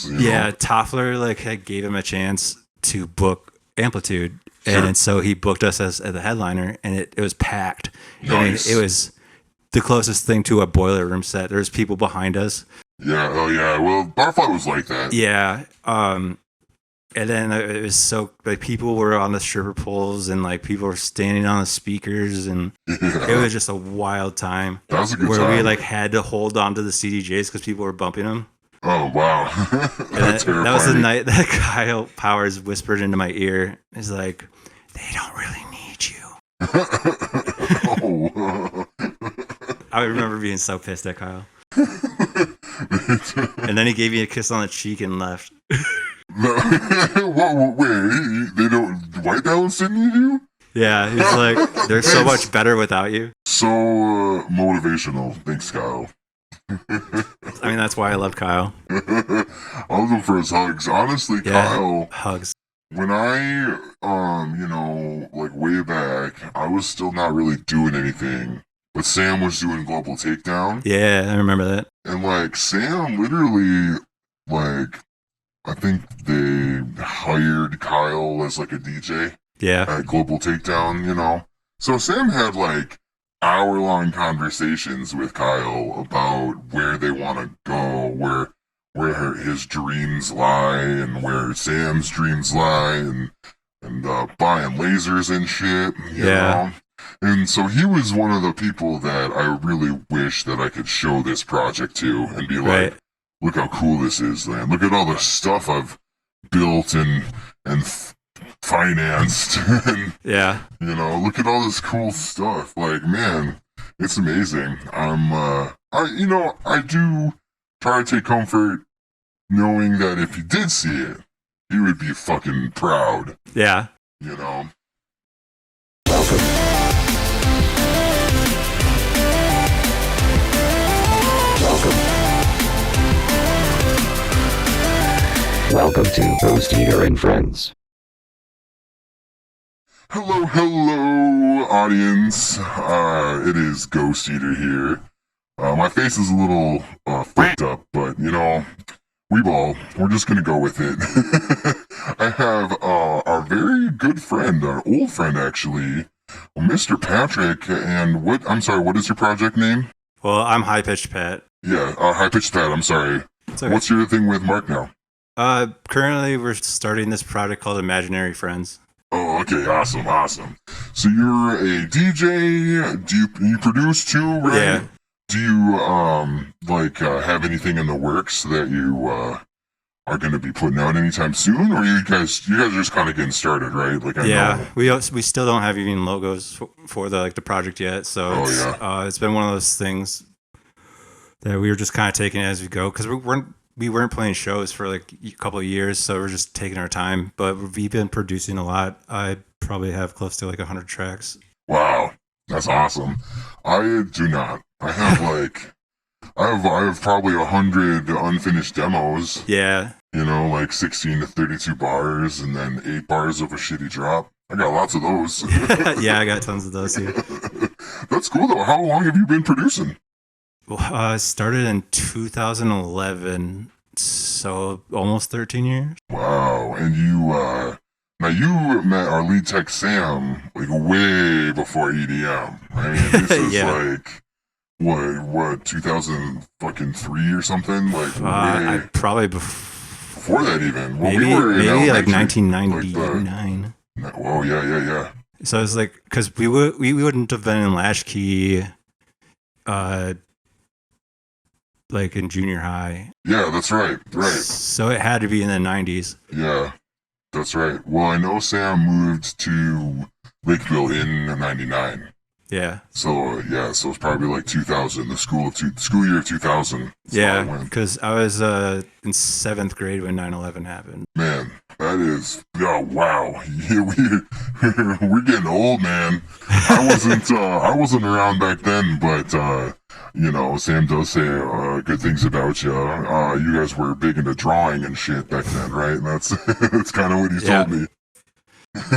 Yeah, Toffler like gave him a chance to book Amplitude, and so he booked us as the headliner, and it was packed. Nice. I mean, it was the closest thing to a boiler room set. There's people behind us. Yeah, oh yeah. Well, Barfly was like that. Yeah, and then it was so like people were on the stripper poles, and like people were standing on the speakers, and it was just a wild time. That was a good where time. we like had to hold on to the CDJs because people were bumping them. Oh wow, that was the night that Kyle Powers whispered into my ear. He's like, "They don't really need you." Oh. I remember being so pissed at Kyle. And then he gave me a kiss on the cheek and left. Wait, they don't. White Balance didn't need you? Yeah, he's like, they're so much better without you. So motivational. Thanks, Kyle. I mean, that's why I love Kyle. I was looking for his hugs. Honestly, Yeah, Kyle, hugs. when I, like way back, I was still not really doing anything. But Sam was doing Global Takedown. Yeah, I remember that. And like, Sam literally, like, I think they hired Kyle as like a DJ. Yeah. At Global Takedown, you know. So Sam had like hour-long conversations with Kyle about where they want to go, where his dreams lie, and where Sam's dreams lie, and buying lasers and shit. You know? And so he was one of the people that I really wish that I could show this project to and be like, look how cool this is, man. Look at all the stuff I've built and financed. And, you know, look at all this cool stuff. Like, man, it's amazing. I do try to take comfort knowing that if he did see it, he would be fucking proud. Yeah. You know? Welcome to Ghosteater Friends. Hello, audience. It is Ghosteater here. My face is a little fucked up, but, you know, we're just gonna go with it. I have our very good friend, our old friend, actually, Mr. Patrick, and what is your project name? Well, I'm High Pitched Pat. Yeah, High Pitched Pat, I'm sorry. Okay. What's your thing with Mark now? Currently we're starting this project called Imaginary Friends. Oh, okay, awesome. So you're a DJ, do you produce too, right? Yeah. Do you, have anything in the works that you, are going to be putting out anytime soon, or you guys are just kind of getting started, right? Like, I know. we still don't have even logos for the project yet, so it's been one of those things that we were just kind of taking it as we go, because we weren't playing shows for like a couple of years, so we're just taking our time. But we've been producing a lot. I probably have close to like 100 tracks. Wow, that's awesome. I do not. I have I have probably 100 unfinished demos. Yeah. You know, like 16 to 32 bars, and then 8 bars of a shitty drop. I got lots of those. Yeah, I got tons of those here. That's cool though. How long have you been producing? Well, I started in 2011, so almost 13 years. Wow. And you met our lead tech Sam like way before EDM. I mean, this is like what 2003 or something? Like probably before that even. Well, maybe like 1999. Oh yeah. So it's like, because we wouldn't have been in Latchkey, like in junior high. Yeah, that's right. So it had to be in the 90s. Yeah, that's right. Well, I know Sam moved to Lakeville in 99. Yeah. So it's probably like 2000, the school year of 2000. Yeah, because I was in 7th grade when 9/11 happened. Man, that is, wow. Yeah, we're getting old, man. I wasn't around back then, but you know, Sam does say good things about you. You guys were big into drawing and shit back then, right? And that's kind of what he told me.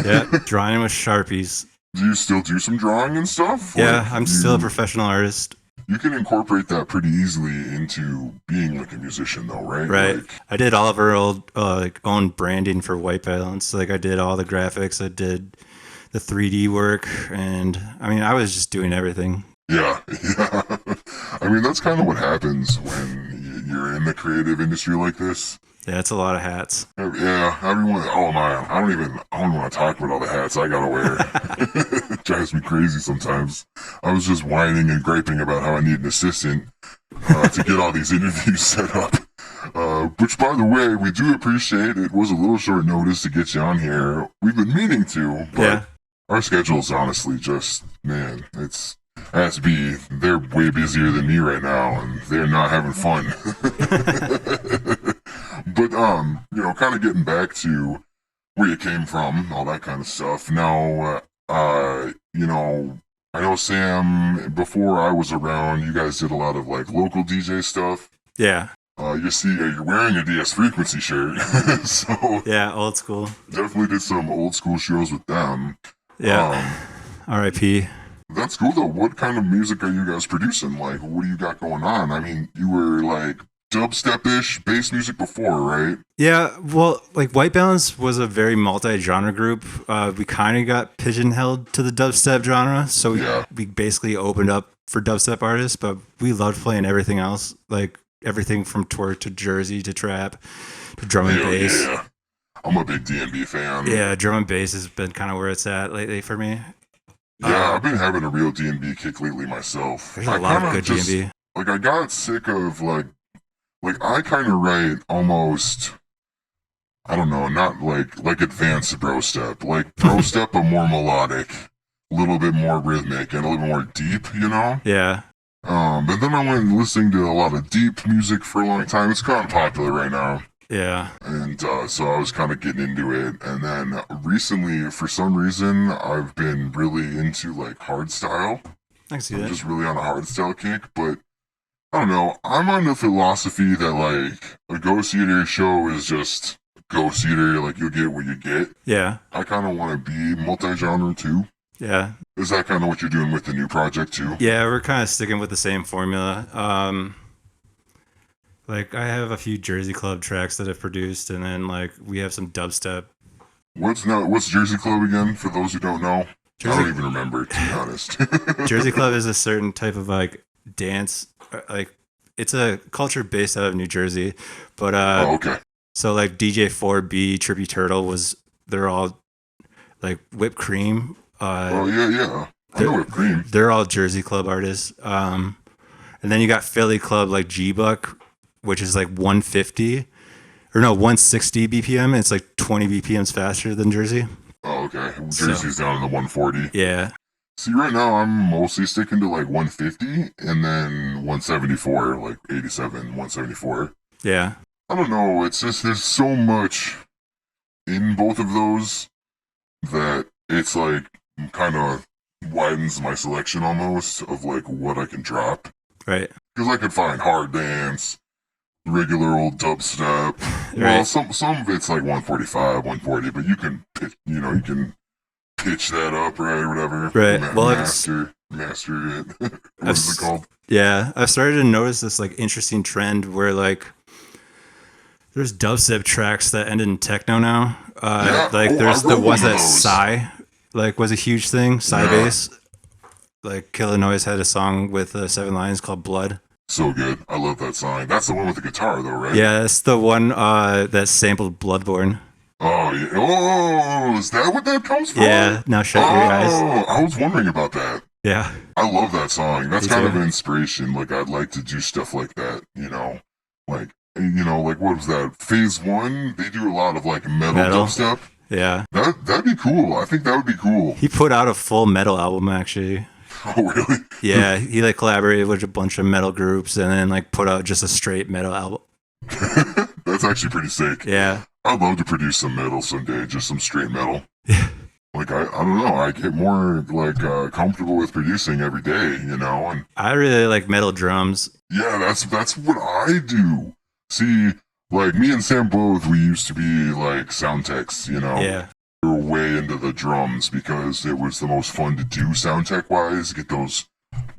Yeah, drawing with Sharpies. Do you still do some drawing and stuff? Yeah, I'm still a professional artist. you can incorporate that pretty easily into being like a musician, though, right? Right. Like, I did all of our own branding for White Balance. Like I did all the graphics. I did the 3D work, and I mean, I was just doing everything. yeah, yeah. I mean, that's kind of what happens when you're in the creative industry like this. Yeah, it's a lot of hats. Yeah, everyone. Oh man, I don't want to talk about all the hats I gotta wear. It drives me crazy sometimes. I was just whining and griping about how I need an assistant to get all these interviews set up. Which, by the way, we do appreciate. It was a little short notice to get you on here. We've been meaning to, but our schedule's honestly just, man, it has to be. They're way busier than me right now, and they're not having fun. But, kind of getting back to where you came from, all that kind of stuff. Now, I know Sam, before I was around, you guys did a lot of, like, local DJ stuff. Yeah. You see, you're wearing a DS Frequency shirt, so... Yeah, old school. Definitely did some old school shows with them. Yeah. R.I.P. That's cool, though. What kind of music are you guys producing? Like, what do you got going on? I mean, you were, like, dubstep-ish bass music before, right? Yeah, well, like White Balance was a very multi-genre group. We kind of got pigeonholed to the dubstep genre, so we basically opened up for dubstep artists, but we loved playing everything else, like everything from twerk to Jersey to trap to drum and bass. Yeah. I'm a big D&B fan. Yeah, drum and bass has been kind of where it's at lately for me. Yeah, I've been having a real D&B kick lately myself. There's a lot of good D&B. Like, I got sick of, like I kind of write almost, I don't know, not like advanced bro step. Like bro step, but more melodic, a little bit more rhythmic, and a little bit more deep, you know? Yeah. But then I went listening to a lot of deep music for a long time. It's kind of popular right now. Yeah. And so I was kind of getting into it. And then recently, for some reason, I've been really into like hardstyle. I can see that. I'm just really on a hardstyle kick, but I don't know. I'm on the philosophy that like a Ghosteater show is just Ghosteater. Like you'll get what you get. Yeah. I kind of want to be multi-genre too. Yeah. Is that kind of what you're doing with the new project too? Yeah, we're kind of sticking with the same formula. Like I have a few Jersey Club tracks that I've produced, and then like we have some dubstep. What's Jersey Club again? For those who don't know, I don't even remember, to be honest. Jersey Club is a certain type of like dance. Like it's a culture based out of New Jersey, but okay. So like DJ 4B, Trippy Turtle they're all like Whipped Cream. Yeah. I know Whipped Cream. They're all Jersey Club artists. And then you got Philly Club like G-Buck, which is like 160 BPM. It's like 20 BPMs faster than Jersey. Oh, okay. Jersey's down in the 140. Yeah. See, right now I'm mostly sticking to like 150 and then 174, like 87, 174. Yeah. I don't know. It's just there's so much in both of those that it's like kind of widens my selection almost of like what I can drop. Right. Because I could find hard dance, regular old dubstep. Right. Well, some of it's like 145, 140, but you can pitch that up, right, or whatever. Right. Master it. What is it called? Yeah. I've started to notice this like interesting trend where like there's dubstep tracks that end in techno now. There's the ones that Psy like was a huge thing. Psy bass. Like Killer Noise had a song with 7 Lions called Blood. So good. I love that song. That's the one with the guitar though, right? Yeah, that's the one that sampled Bloodborne. Oh, yeah. Oh, is that what that comes from? Yeah, now shut your eyes. Oh, I was wondering about that. Yeah. I love that song. That's Me kind too. of an inspiration. Like, I'd like to do stuff like that, you know? Like, what was that? Phase 1? They do a lot of, like, metal dubstep. Yeah. That'd be cool. I think that would be cool. He put out a full metal album, actually. Oh, really? Yeah, he, like, collaborated with a bunch of metal groups and then, like, put out just a straight metal album. That's actually pretty sick. Yeah. I'd love to produce some metal someday, just some straight metal. Like, I don't know, I get more, like, comfortable with producing every day, you know? And I really like metal drums. yeah, that's what I do. See, like, me and Sam both, we used to be, like, sound techs, you know? Yeah. We were way into the drums because it was the most fun to do sound tech-wise, get those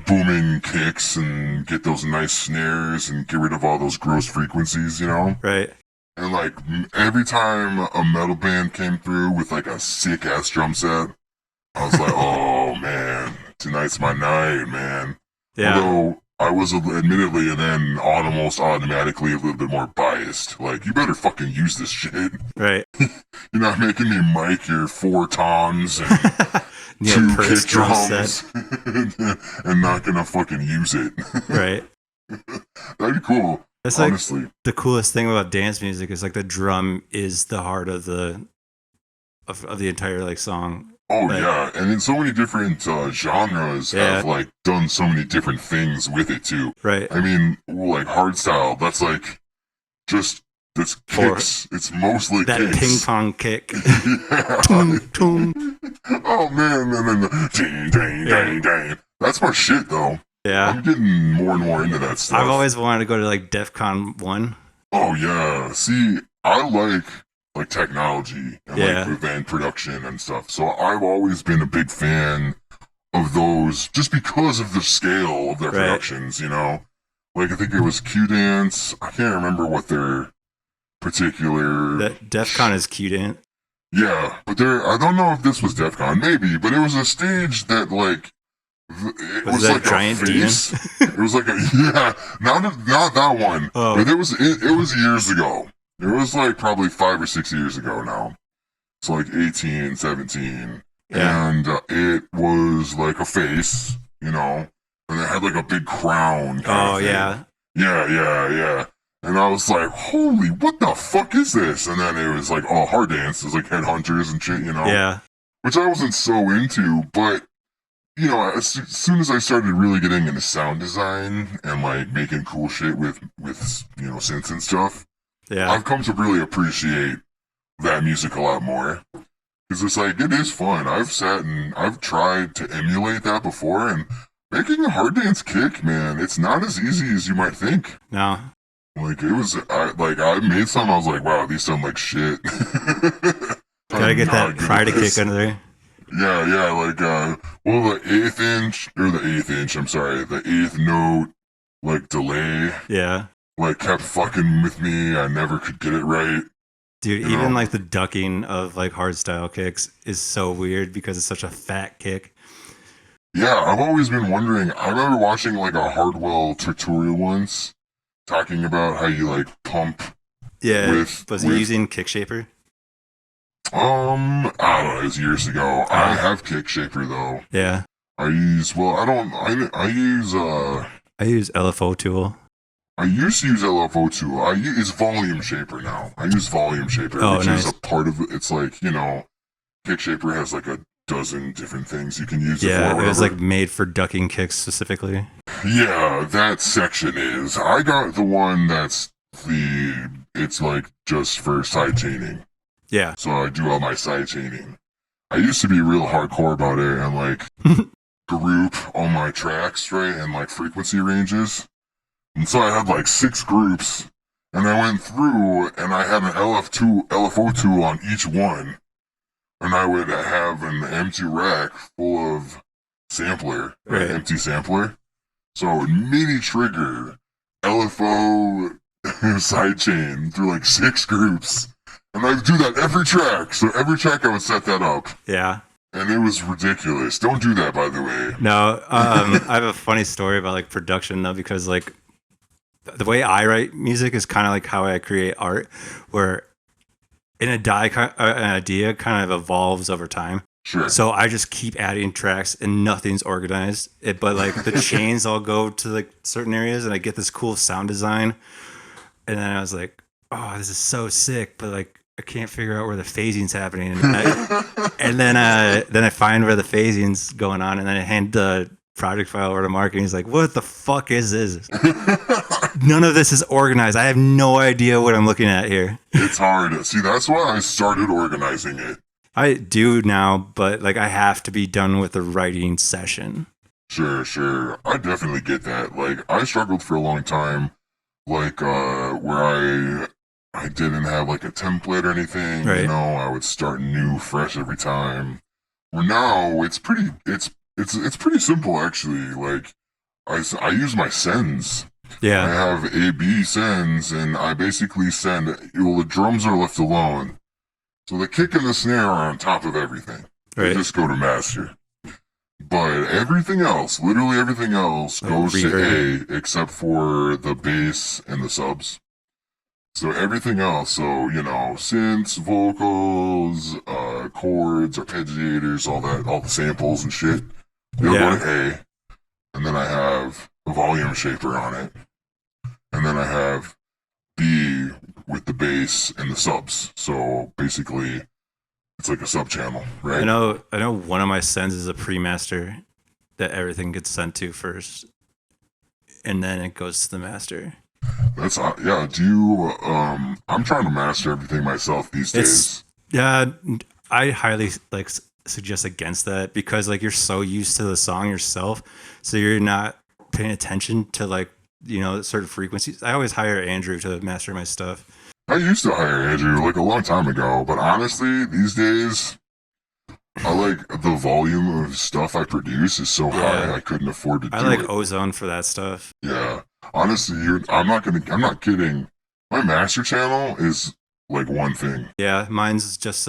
booming kicks and get those nice snares and get rid of all those gross frequencies, you know? Right. And like every time a metal band came through with like a sick ass drum set, I was like, oh man, tonight's my night, man. Yeah. Although I was admittedly and then almost automatically a little bit more biased. Like, you better fucking use this shit. Right. You're not making me mic your 4 toms and Yeah, 2 Purse kick drum drums and not gonna fucking use it. Right. That'd be cool. That's honestly. like the coolest thing about dance music is like the drum is the heart of the entire like song. Oh like, yeah, and in so many different genres have like done so many different things with it too. Right. I mean, like hardstyle, that's like just that's kicks. It's mostly that kicks. ping pong kick. Yeah. Toom, toom. Oh man, and then the ding, ding, ding, ding. That's my shit though. Yeah. I'm getting more and more into that stuff. I've always wanted to go to like DEF CON 1. Oh yeah. See, I like technology and like event production and stuff. So I've always been a big fan of those just because of the scale of their productions, you know? Like I think it was Q Dance. I can't remember what their particular That DEF CON is Q-Dance. Yeah, but I don't know if this was DEF CON, maybe, but it was a stage that like it was that like giant a face. It was like not that one. Oh. But it was years ago. It was like probably 5 or 6 years ago now. So like 18, 17. Yeah. And it was like a face, you know, and it had like a big crown. Oh, yeah. Yeah. And I was like, holy, what the fuck is this? And then it was like, oh, hard dance. It was like headhunters and shit, you know? Yeah. Which I wasn't so into, but, you know, as soon as I started really getting into sound design and like making cool shit with you know, synths and stuff, yeah, I've come to really appreciate that music a lot more. Because it's like, it is fun. I've tried to emulate that before, and making a hard dance kick, man, it's not as easy as you might think. No. Like, it was, I made some, I was like, wow, these sound like shit. Gotta get that Friday kick under there. Yeah, like, well, the 8th note, like, delay. Yeah. Like, kept fucking with me. I never could get it right. Dude, even like the ducking of like hardstyle kicks is so weird because it's such a fat kick. Yeah, I've always been wondering. I remember watching like a Hardwell tutorial once, talking about how you like pump. Yeah, was he using Kickshaper? I don't know. It was years ago. I have Kickshaper though. Yeah. I use LFO Tool. I used to use LFO Tool. It's Volume Shaper now. I use Volume Shaper, which is a part of it. It's like, you know, Kickshaper has like a dozen different things you can use. Yeah, it was like made for ducking kicks specifically. Yeah, that section is. I got the one that's it's like just for sidechaining. Yeah. So I do all my sidechaining. I used to be real hardcore about it and like group all my tracks, right, and like frequency ranges. And so I had like 6 groups, and I went through, and I had an LFO tool on each one, and I would have an empty rack full of sampler, right. Empty sampler. So MIDI trigger LFO sidechain through like 6 groups, and I'd do that every track. So every track I would set that up. Yeah. And it was ridiculous. Don't do that, by the way. No, I have a funny story about like production though, because like the way I write music is kind of like how I create art, where an idea kind of evolves over time. Sure. So I just keep adding tracks and nothing's organized. But like the chains all go to like certain areas, and I get this cool sound design. And then I was like, oh, this is so sick, but like I can't figure out where the phasing's happening. And then I find where the phasing's going on, and then I hand the project file over to Mark, and he's like, what the fuck is this? None of this is organized. I have no idea what I'm looking at here. It's hard. See, that's why I started organizing it. I do now, but like I have to be done with the writing session. Sure. I definitely get that. Like, I struggled for a long time, like, where I didn't have like a template or anything, right. You know, I would start new, fresh every time. Where now it's pretty simple actually. Like, I use my sends. I Yeah. have AB sends, and I basically send. Well, the drums are left alone, so the kick and the snare are on top of everything. They Right. just go to master. But everything else, literally everything else, Like goes reverb. to A except for the bass and the subs. So everything else, so synths, vocals, chords, arpeggiators, all the samples and shit, they'll go to A, and then I have a volume shaper on it, and then I have B with the bass and the subs. So basically, it's like a sub channel, right? I know one of my sends is a pre-master that everything gets sent to first, and then it goes to the master. That's yeah. Do you? I'm trying to master everything myself these days. Yeah, I highly suggest against that because like you're so used to the song yourself, so you're not paying attention to certain frequencies. I always hire Andrew to master my stuff. I used to hire Andrew like a long time ago, but honestly, these days, I like the volume of stuff I produce is so high I couldn't afford to do I like it. Ozone for that stuff. Yeah, honestly, I'm not kidding. My master channel is like one thing. Yeah, mine's just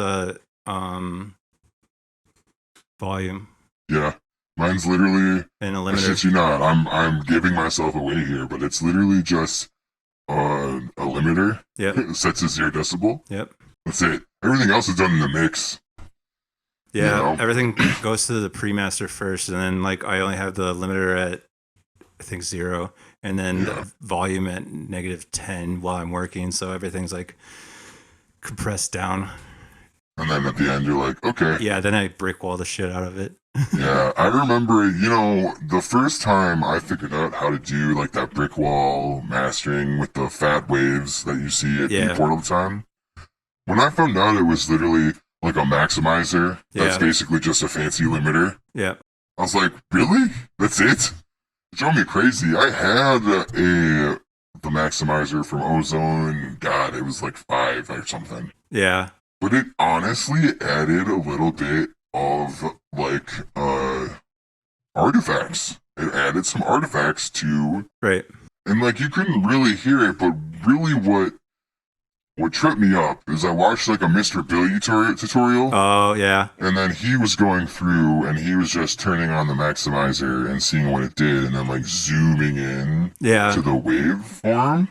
volume Yeah, mine's literally. and a I shit limiter. you not. I'm giving myself away here, but it's literally just a limiter. Yep. Set to 0 decibel. Yep. That's it. Everything else is done in the mix. Yeah, everything goes to the pre-master first, and then like I only have the limiter at I think 0, and then the volume at -10 while I'm working, so everything's like compressed down. And then at the end, you're like, okay. Yeah, then I brick wall the shit out of it. Yeah, I remember, the first time I figured out how to do like that brick wall mastering with the fat waves that you see at Newport all the time. When I found out it was literally like a maximizer that's basically just a fancy limiter. Yeah. I was like, really? That's it? It drove me crazy. I had the maximizer from Ozone. God, it was like 5 or something. Yeah. But it honestly added a little bit of like artifacts. It added some artifacts to right. And like you couldn't really hear it, but really what tripped me up is I watched like a Mr. Billy tutorial. Oh yeah. And then he was going through and he was just turning on the maximizer and seeing what it did and then like zooming in to the waveform.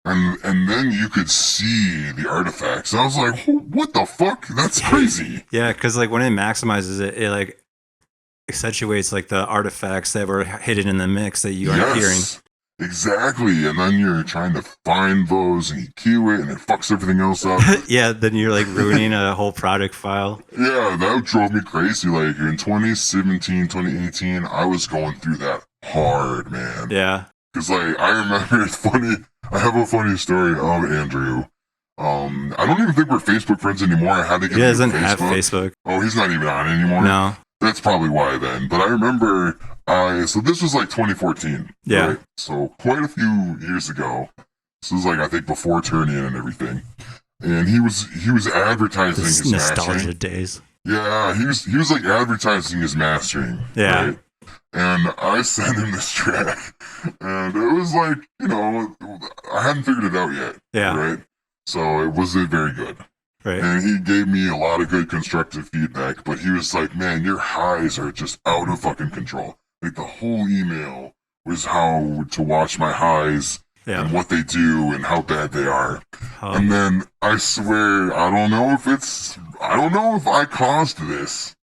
And then you could see the artifacts. I was like, what the fuck? That's crazy. Yeah, because like when it maximizes it, it like accentuates like the artifacts that were hidden in the mix that you aren't hearing. Exactly. And then you're trying to find those and you EQ it and it fucks everything else up. Yeah, then you're like ruining a whole product file. Yeah, that drove me crazy. Like in 2017, 2018, I was going through that hard, man. Yeah. Because like I remember it's funny. I have a funny story of Andrew. I don't even think we're Facebook friends anymore. I had to get He doesn't have Facebook. Oh, he's not even on anymore? No. That's probably why then. But I remember so this was like 2014. Yeah. Right? So quite a few years ago. This was like I think before Turnian and everything. And he was advertising his nostalgia mastering. days. Yeah, he was like advertising his mastering. Yeah. Right? And I sent him this track, and it was like, I hadn't figured it out yet. Yeah. Right? So it wasn't very good. Right. And he gave me a lot of good constructive feedback, but he was like, man, your highs are just out of fucking control. Like the whole email was how to watch my highs and what they do and how bad they are. And then I swear, I don't know if I caused this.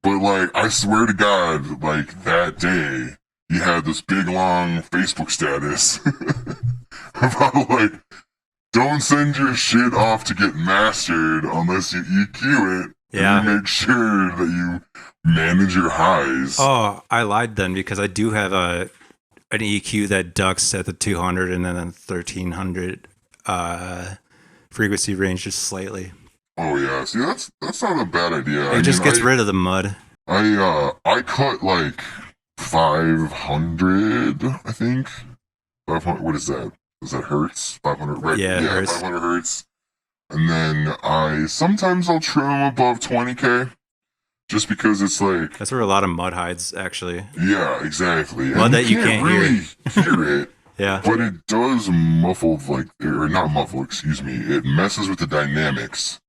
But, like, I swear to God, like, that day, he had this big, long Facebook status about, like, don't send your shit off to get mastered unless you EQ it. Yeah. And you make sure that you manage your highs. Oh, I lied then because I do have an EQ that ducks at the 200 and then a 1300 frequency range just slightly. Oh yeah, see that's not a bad idea. It just gets rid of the mud. I cut like 500, I think. 500. What is that? Is that hertz? 500. Right? Yeah, hertz. 500 hertz. And then sometimes I'll trim above 20k. just because it's like, That's where a lot of mud hides, actually. yeah, exactly. Mud And that you can't really hear it, Yeah. but it does muffle, like, or not muffle, excuse me. It messes with the dynamics,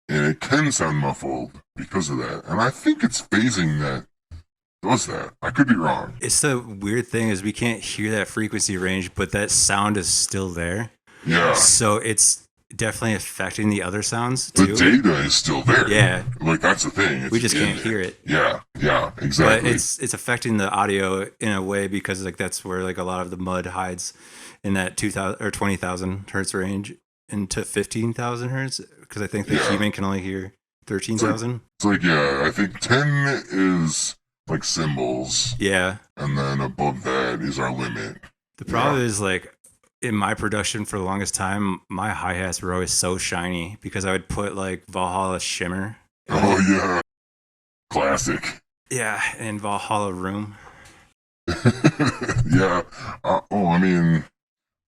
and it can sound muffled because of that. And I think it's phasing that does that. I could be wrong. It's the weird thing is we can't hear that frequency range, but that sound is still there. Yeah. So it's definitely affecting the other sounds The too. data is still there. Yeah. Like, that's the thing. We just can't hear it. Yeah, But exactly. it's affecting the audio in a way because like that's where like a lot of the mud hides in that 2,000 or 20,000 hertz range into 15,000 hertz because I think the human can only hear 13,000. It's like, yeah, I think 10 is like cymbals, Yeah. and then above that is our limit. The problem is like in my production for the longest time, my hi-hats were always so shiny because I would put like Valhalla Shimmer. Oh, yeah. Classic. Yeah, in Valhalla Room. Yeah. I mean,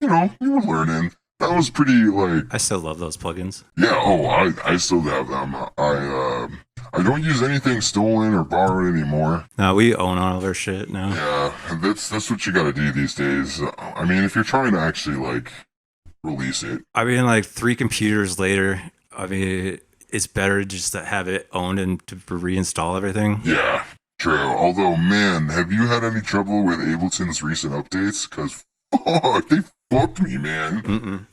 you were learning. That was pretty, like, I still love those plugins. yeah, I still have them. I don't use anything stolen or borrowed anymore. No, we own all of our shit now. Yeah, that's what you gotta do these days. I mean, if you're trying to actually, like, release it. I mean, like 3 computers later, I mean, it's better just to have it owned and to reinstall everything. Yeah, true. Although, man, have you had any trouble with Ableton's recent updates? Because, fuck, they fucked me, man. Mm-mm.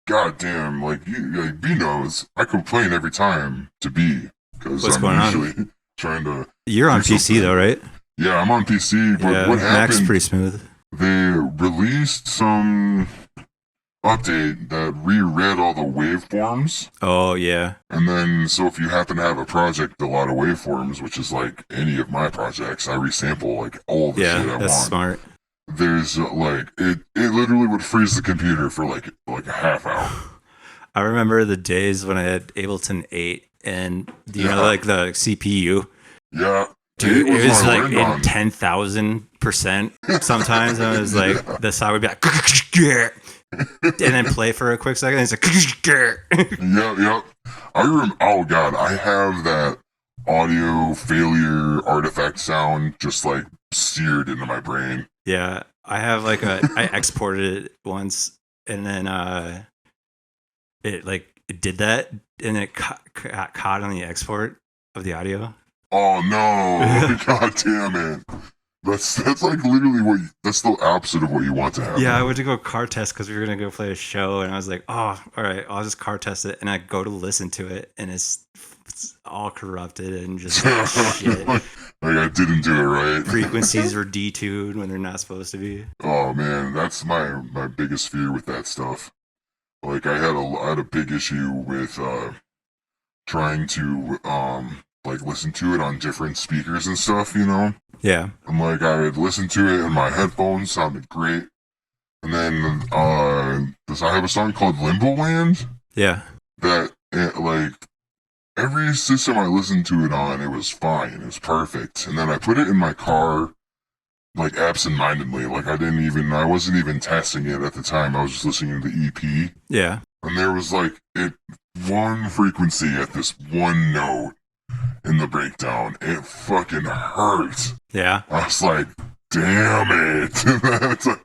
God damn, like B knows, I complain every time to B because What's I'm going on? usually trying to. You're on do PC something. though, right? Yeah, I'm on PC, but Yeah, what Mac's happened? pretty smooth. They released some update that reread all the waveforms, Oh yeah, and then so if you happen to have a project with a lot of waveforms, which is like any of my projects, I resample like all the shit I that's want. smart. There's like it literally would freeze the computer for like a half hour. I remember the days when I had Ableton 8 and you know like the CPU. Yeah. Dude, it was my like ring in on. 10,000% sometimes. And it was like the sound would be like and then play for a quick second. And it's like Yep. Oh god, I have that audio failure artifact sound just like seared into my brain. yeah. I have like I exported it once and then it did that and it got caught on the export of the audio. Oh no! God damn it! That's like literally that's the opposite of what you want to happen. Yeah, I went to go car test because we were gonna go play a show, and I was like, "Oh, all right, I'll just car test it." And I go to listen to it, and it's all corrupted and just shit. Like I didn't do it right. Frequencies were detuned when they're not supposed to be. Oh man, that's my biggest fear with that stuff. Like I had a big issue with trying to like listen to it on different speakers and stuff, Yeah, And like I would listen to it and my headphones sounded great. And then I have a song called Limbo Land yeah, that like every system I listened to it on, it was fine. It was perfect. And then I put it in my car like absentmindedly. Like I wasn't even testing it at the time. I was just listening to the EP. yeah. And there was like one frequency at this one note in the breakdown. It fucking hurt. Yeah. I was like, damn it. It's like,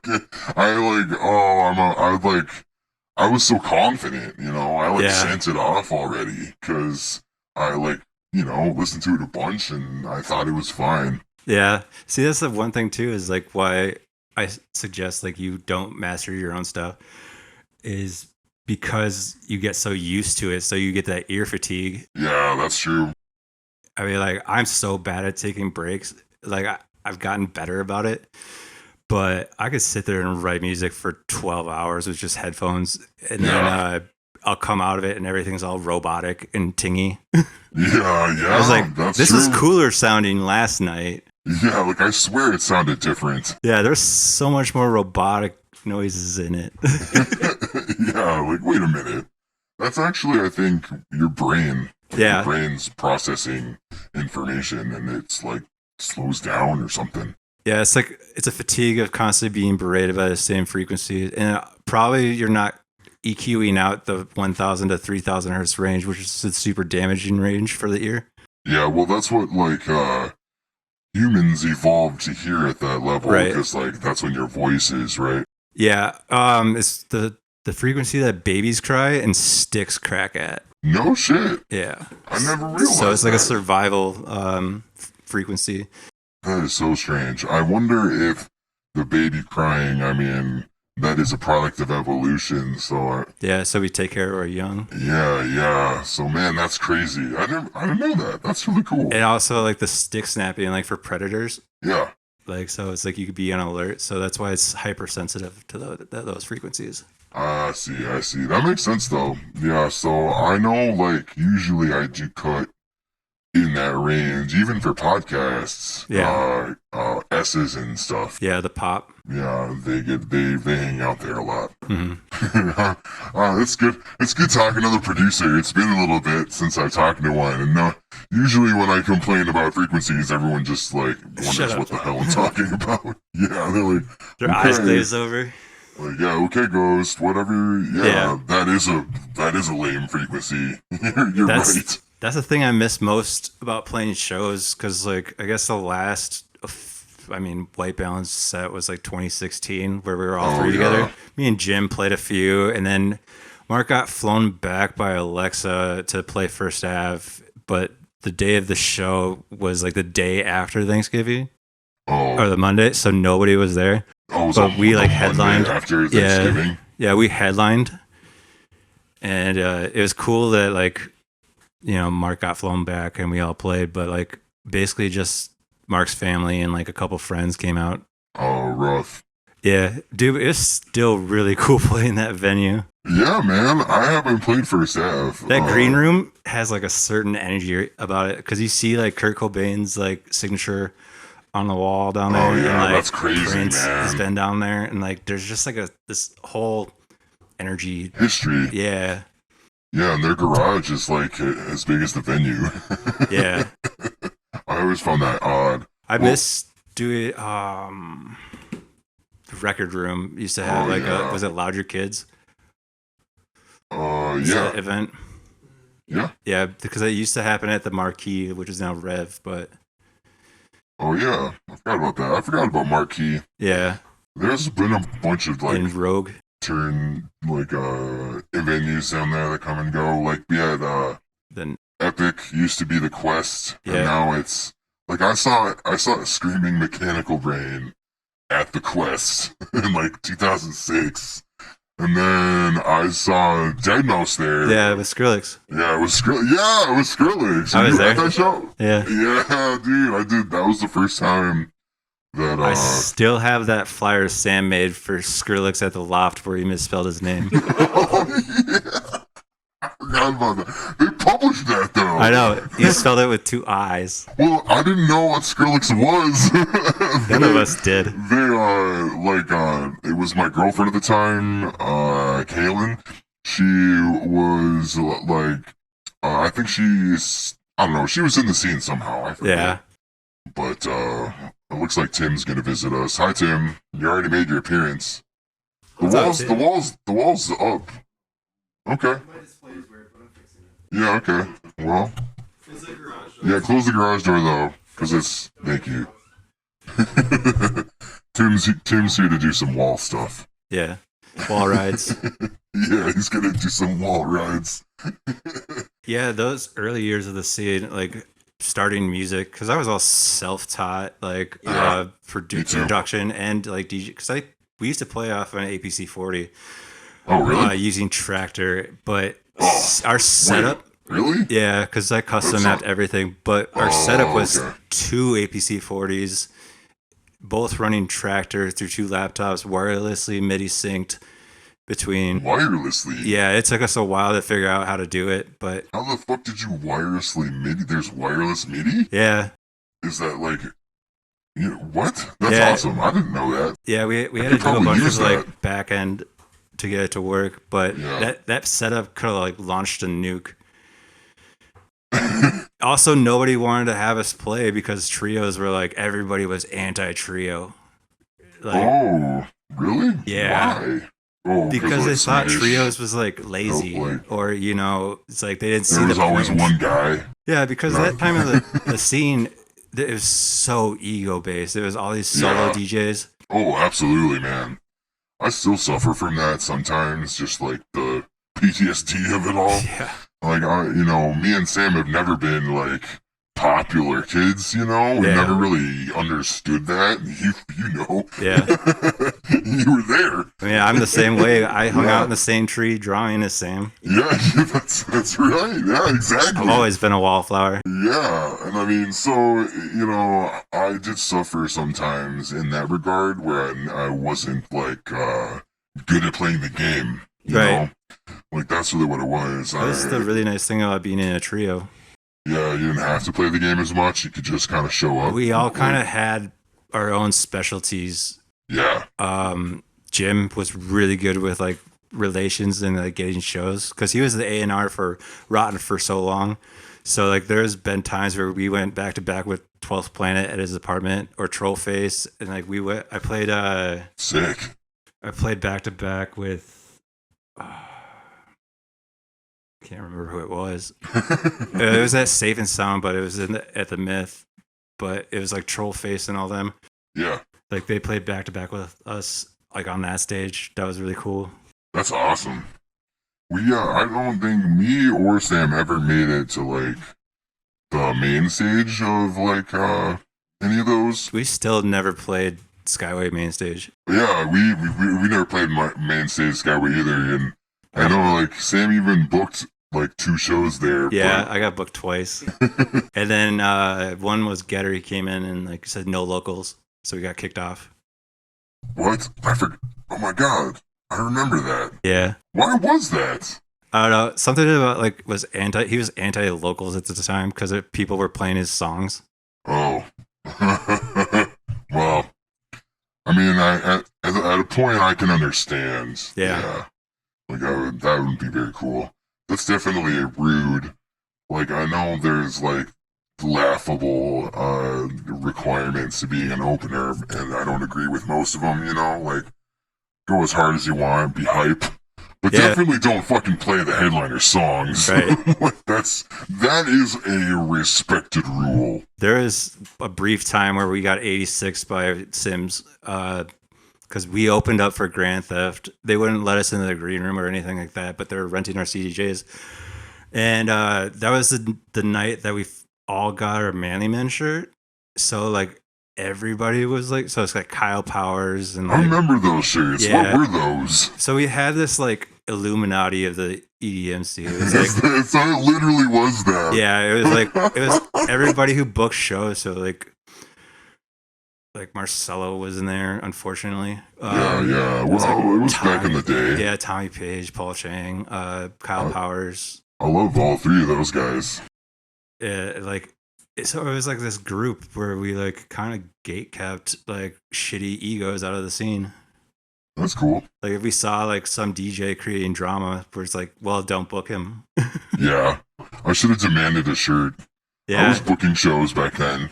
I was so confident, I sent it off already because I listened to it a bunch and I thought it was fine. Yeah. See, that's the one thing too, is like why I suggest like you don't master your own stuff is because you get so used to it. So you get that ear fatigue. Yeah, that's true. I mean, like I'm so bad at taking breaks. Like I've gotten better about it, but I could sit there and write music for 12 hours with just headphones and then I'll come out of it and everything's all robotic and tingy. Yeah. I was like, this true. is cooler sounding last night. Yeah, like I swear it sounded different. Yeah, there's so much more robotic noises in it. Yeah, like wait a minute. That's actually, I think, your brain. Yeah. Your brain's processing information and it's like slows down or something. Yeah, it's like it's a fatigue of constantly being berated by the same frequency. And probably you're not EQing out the 1,000 to 3,000 hertz range, which is a super damaging range for the ear. Yeah, well, that's what like humans evolved to hear at that level, Right. because like that's when your voice is, right? Yeah. It's the frequency that babies cry and sticks crack at. No shit. Yeah. I never So it's realized like a that. survival frequency. That is so strange. I wonder if the baby crying, I mean, that is a product of evolution. So, Yeah. So we take care of our young. yeah. So, man, that's crazy. I didn't know that. That's really cool. And also like the stick snapping, like for predators. Yeah. Like, so it's like you could be on alert. So that's why it's hypersensitive to those frequencies. I see. That makes sense, though. Yeah, so I know, like, usually I do cut in that range, even for podcasts. Yeah. S's and stuff. Yeah. The pop. Yeah, they hang out there a lot. Mm-hmm. It's good. It's good talking to the producer. It's been a little bit since I've talked to one, and usually when I complain about frequencies, everyone just like wonders what the hell I'm talking about. Yeah, they're like, their eyes glaze over. Like, yeah, okay, Ghost, whatever. Yeah. That is a lame frequency. You're right. That's the thing I miss most about playing shows, because like I guess the last, White Balance set was like 2016, where we were all three together. Me and Jim played a few, and then Mark got flown back by Alexa to play First Ave, but the day of the show was like the day after Thanksgiving, or the Monday, so nobody was there. But we like headlined after Thanksgiving. Yeah, we headlined, and it was cool that like, Mark got flown back and we all played, but like basically just Mark's family and like a couple friends came out. Oh, rough. Yeah, dude, it's still really cool playing that venue. Yeah, man, I haven't played First Ave. That green room has like a certain energy about it, because you see like Kurt Cobain's like signature on the wall down there. Oh yeah, and, like, that's crazy, Prince man. has been down there, and like there's just like this whole energy history. Yeah. Yeah, and their garage is like as big as the venue. Yeah. I always found that odd. I miss doing the record room used to have was it Loud Your Kids? Yeah. Event. Yeah. Yeah, because it used to happen at the Marquee, which is now Rev, but oh yeah, I forgot about that. I forgot about Marquee. Yeah. There's been a bunch of like in Rogue turn like venues down there that come and go. Like we had then Epic used to be the Quest, Yeah. and now it's like I saw Screaming Mechanical Brain at the Quest in like 2006. And then I saw Dead Mouse there. Yeah, with Skrillex. Yeah, it was Skrillex. Yeah, it was Skrillex. I was there. At that show? Yeah. Yeah, dude, I did. That was the first time that I still have that flyer Sam made for Skrillex at the Loft where he misspelled his name. Oh, yeah. I forgot about that. They published that though. I know. He spelled it with 2 I's. Well, I didn't know what Skrillex was. None of us did. It was my girlfriend at the time, Kaylin. She was like, I think I don't know, she was in the scene somehow. I forget. Yeah. But it looks like Tim's gonna visit us. Hi, Tim. You already made your appearance. The wall's up. Okay. Yeah, okay. Well. Yeah, close the garage door though, because it's. Thank you. Tim's here to do some wall stuff. Yeah. Wall rides. Yeah, he's gonna do some wall rides. Yeah, those early years of the scene, like starting music, because I was all self-taught, like production and like DJ, because we used to play off an APC 40. Oh, really? Using Tractor, but our setup. Wait, really? Yeah, because I custom mapped everything, but our setup was 2 APC 40s, both running Tractor through 2 laptops, wirelessly MIDI synced between. Wirelessly? Yeah, it took us a while to figure out how to do it, but. How the fuck did you wirelessly MIDI? There's wireless MIDI? Yeah. Is that like. What? That's awesome. I didn't know that. Yeah, we had to do a bunch of like back end to get it to work, but that setup could have like launched a nuke. Also, nobody wanted to have us play because trios were like, everybody was anti-trio. Like, oh, really? Yeah. Why? Oh, because like they thought Swedish trios was like lazy, play. or it's like they didn't see There was the always point. one guy. Yeah, because No. that time of the scene, it was so ego based. There was all these solo Yeah. DJs. Oh, absolutely, man. I still suffer from that sometimes, just like the PTSD of it all. Yeah, Like, me and Sam have never been like popular kids, we Yeah. never really understood that. Yeah. You were there. I mean, I'm the same way. I hung Yeah. out in the same tree, drawing as Sam. Yeah, that's right. Yeah, exactly. I've always been a wallflower. Yeah, and I mean, so, I did suffer sometimes in that regard where I wasn't, like, good at playing the game, you Right. know? Like, that's really what it was. That was the really nice thing about being in a trio. Yeah, you didn't have to play the game as much. You could just kind of show up. We all kind of had our own specialties. Yeah. Jim was really good with like relations and like getting shows because he was the A&R for Rotten for so long. So like there's been times where we went back to back with 12th Planet at his apartment or Trollface, and like I played Sick. I played back to back with can't remember who it was. It was at Safe and Sound, but it was at the Myth. But it was like Trollface and all them. Yeah. Like they played back to back with us, like on that stage. That was really cool. That's awesome. I don't think me or Sam ever made it to like the main stage of like any of those. We still never played Skyway main stage. Yeah, we never played my main stage Skyway either, and I know like Sam even booked like 2 shows there. Yeah, I got booked twice. And then one was Getter. He came in and like said no locals, so we got kicked off. What? I forgot. Oh my god, I remember that. Yeah. Why was that? I don't know. Something about like he was anti locals at the time because people were playing his songs. Oh. Well, I mean, at a point I can understand. Yeah. Like that would be very cool. That's definitely rude. Like I know there's like laughable requirements to being an opener, and I don't agree with most of them. Like go as hard as you want, be hype, but definitely don't fucking play the headliner songs. Right. Like that is a respected rule. There is a brief time where we got 86 by Sims because we opened up for Grand Theft. They wouldn't let us into the green room or anything like that, but they were renting our CDJs. And that was the night that we all got our Manly Men shirt. So like everybody was like, so it's like Kyle Powers and like, I remember those shirts. Yeah. What were those? So we had this like Illuminati of the EDM scene. It was like, So it literally was that. yeah, it was everybody who booked shows. So like Marcello was in there, unfortunately. Yeah. Well, it was back in the day. Yeah, Tommy Page, Paul Chang, Kyle Powers. I love all 3 of those guys. So it was like this group where we like kind of gate kept like shitty egos out of the scene. That's cool. Like if we saw like some DJ creating drama, where it's like, well, don't book him. Yeah, I should have demanded a shirt. Yeah, I was booking shows back then.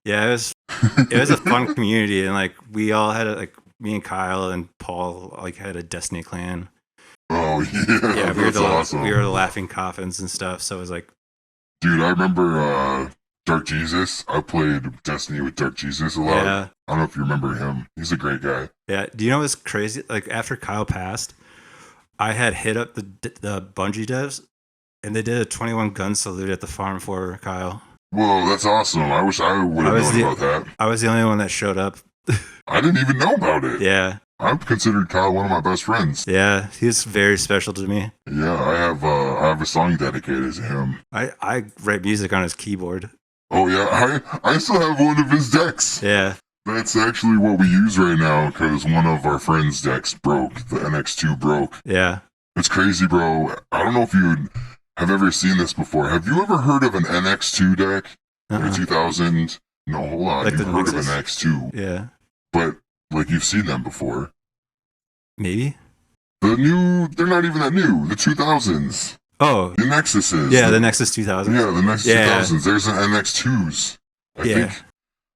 yeah, it was a fun community, and like we all had like me and Kyle and Paul like had a Destiny clan. Oh yeah, Yeah, that's awesome. we were the Laughing Coffins and stuff. So it was like, dude, I remember Dark Jesus. I played Destiny with Dark Jesus a lot. yeah, I don't know if you remember him. He's a great guy. yeah. Do you know what's crazy? Like after Kyle passed, I had hit up the Bungie devs, and they did a 21 gun salute at the farm for Kyle. Whoa, that's awesome. I wish I would have known about that. I was the only one that showed up. I didn't even know about it. Yeah, I've considered Kyle one of my best friends. yeah. He's very special to me. Yeah, I have a song dedicated to him. I write music on his keyboard. Oh yeah, I still have one of his decks. Yeah, That's actually what we use right now because one of our friends' decks broke. The NX2 broke. yeah. It's crazy, bro. I don't know if you have ever seen this before. Have you ever heard of an NX2 deck? Like a 2000? No, hold on. Like You've the heard of an Nexus? NX2. Yeah, But, like, you've seen them before. maybe. They're not even that new. The 2000s. Oh, The Nexuses. yeah, the Nexus 2000. Yeah, the Nexus Yeah. 2000s. There's an NX2s. Yeah.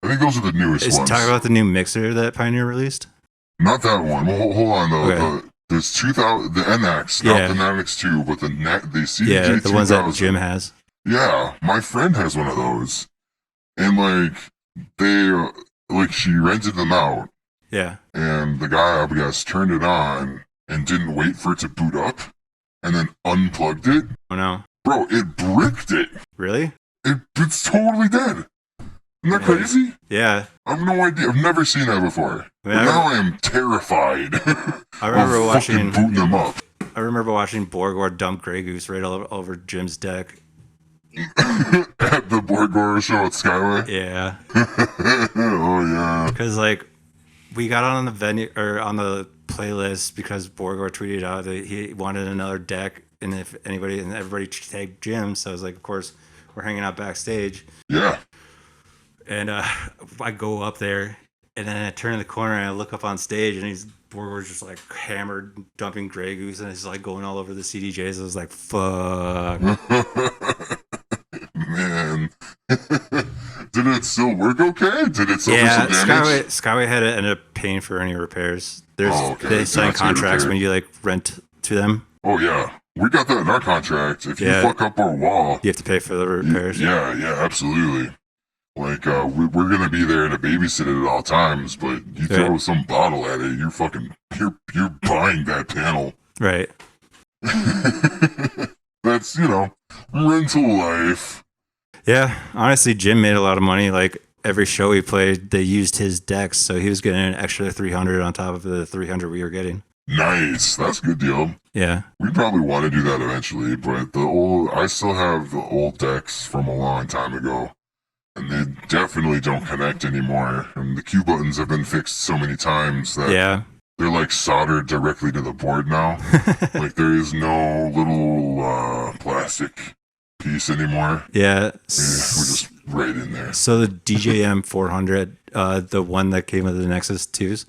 I think those are the newest Is ones. talking about the new mixer that Pioneer released? Not that one. Well, hold on, though. Okay. There's 2000, the NX, not the NX2, but the CDJ Yeah, the ones that 2000. Jim has. Yeah, my friend has one of those. And, like, she rented them out. Yeah. And the guy, I guess, turned it on and didn't wait for it to boot up and then unplugged it. Oh, no. Bro, it bricked it. Really? It's totally dead. Isn't that crazy? Yeah. I have no idea. I've never seen that before. But now I am terrified. I remember watching booting them up. I remember watching Borgor dump Grey Goose right all over Jim's deck. At the Borgor show at Skyway? Yeah. Oh, yeah. Because, like, we got on the venue or on the playlist because Borgor tweeted out that he wanted another deck, and if anybody and everybody tagged Jim, so I was like, of course, we're hanging out backstage. Yeah. And I go up there, and then I turn the corner and I look up on stage, and Borgor's just like hammered, dumping Grey Goose, and it's like going all over the CDJs. I was like, fuck. Man. Did it still work okay? Did it suffer some damage? Skyway had to end up paying for any repairs. Okay. They sign contracts when you like rent to them. Oh yeah, we got that in our contract. If you fuck up our wall, you have to pay for the repairs. Yeah, absolutely. Like we're gonna be there to babysit it at all times, but you throw some bottle at it, you're buying that panel. Right. That's rental life. Yeah, honestly, Jim made a lot of money. Like every show he played, they used his decks, so he was getting an extra 300 on top of the 300 we were getting. Nice, that's a good deal. Yeah, we probably want to do that eventually, but I still have the old decks from a long time ago, and they definitely don't connect anymore. And the Q buttons have been fixed so many times that they're like soldered directly to the board now. Like there is no little plastic piece anymore. Yeah. We're just right in there. So the DJM 400, the one that came with the Nexus 2s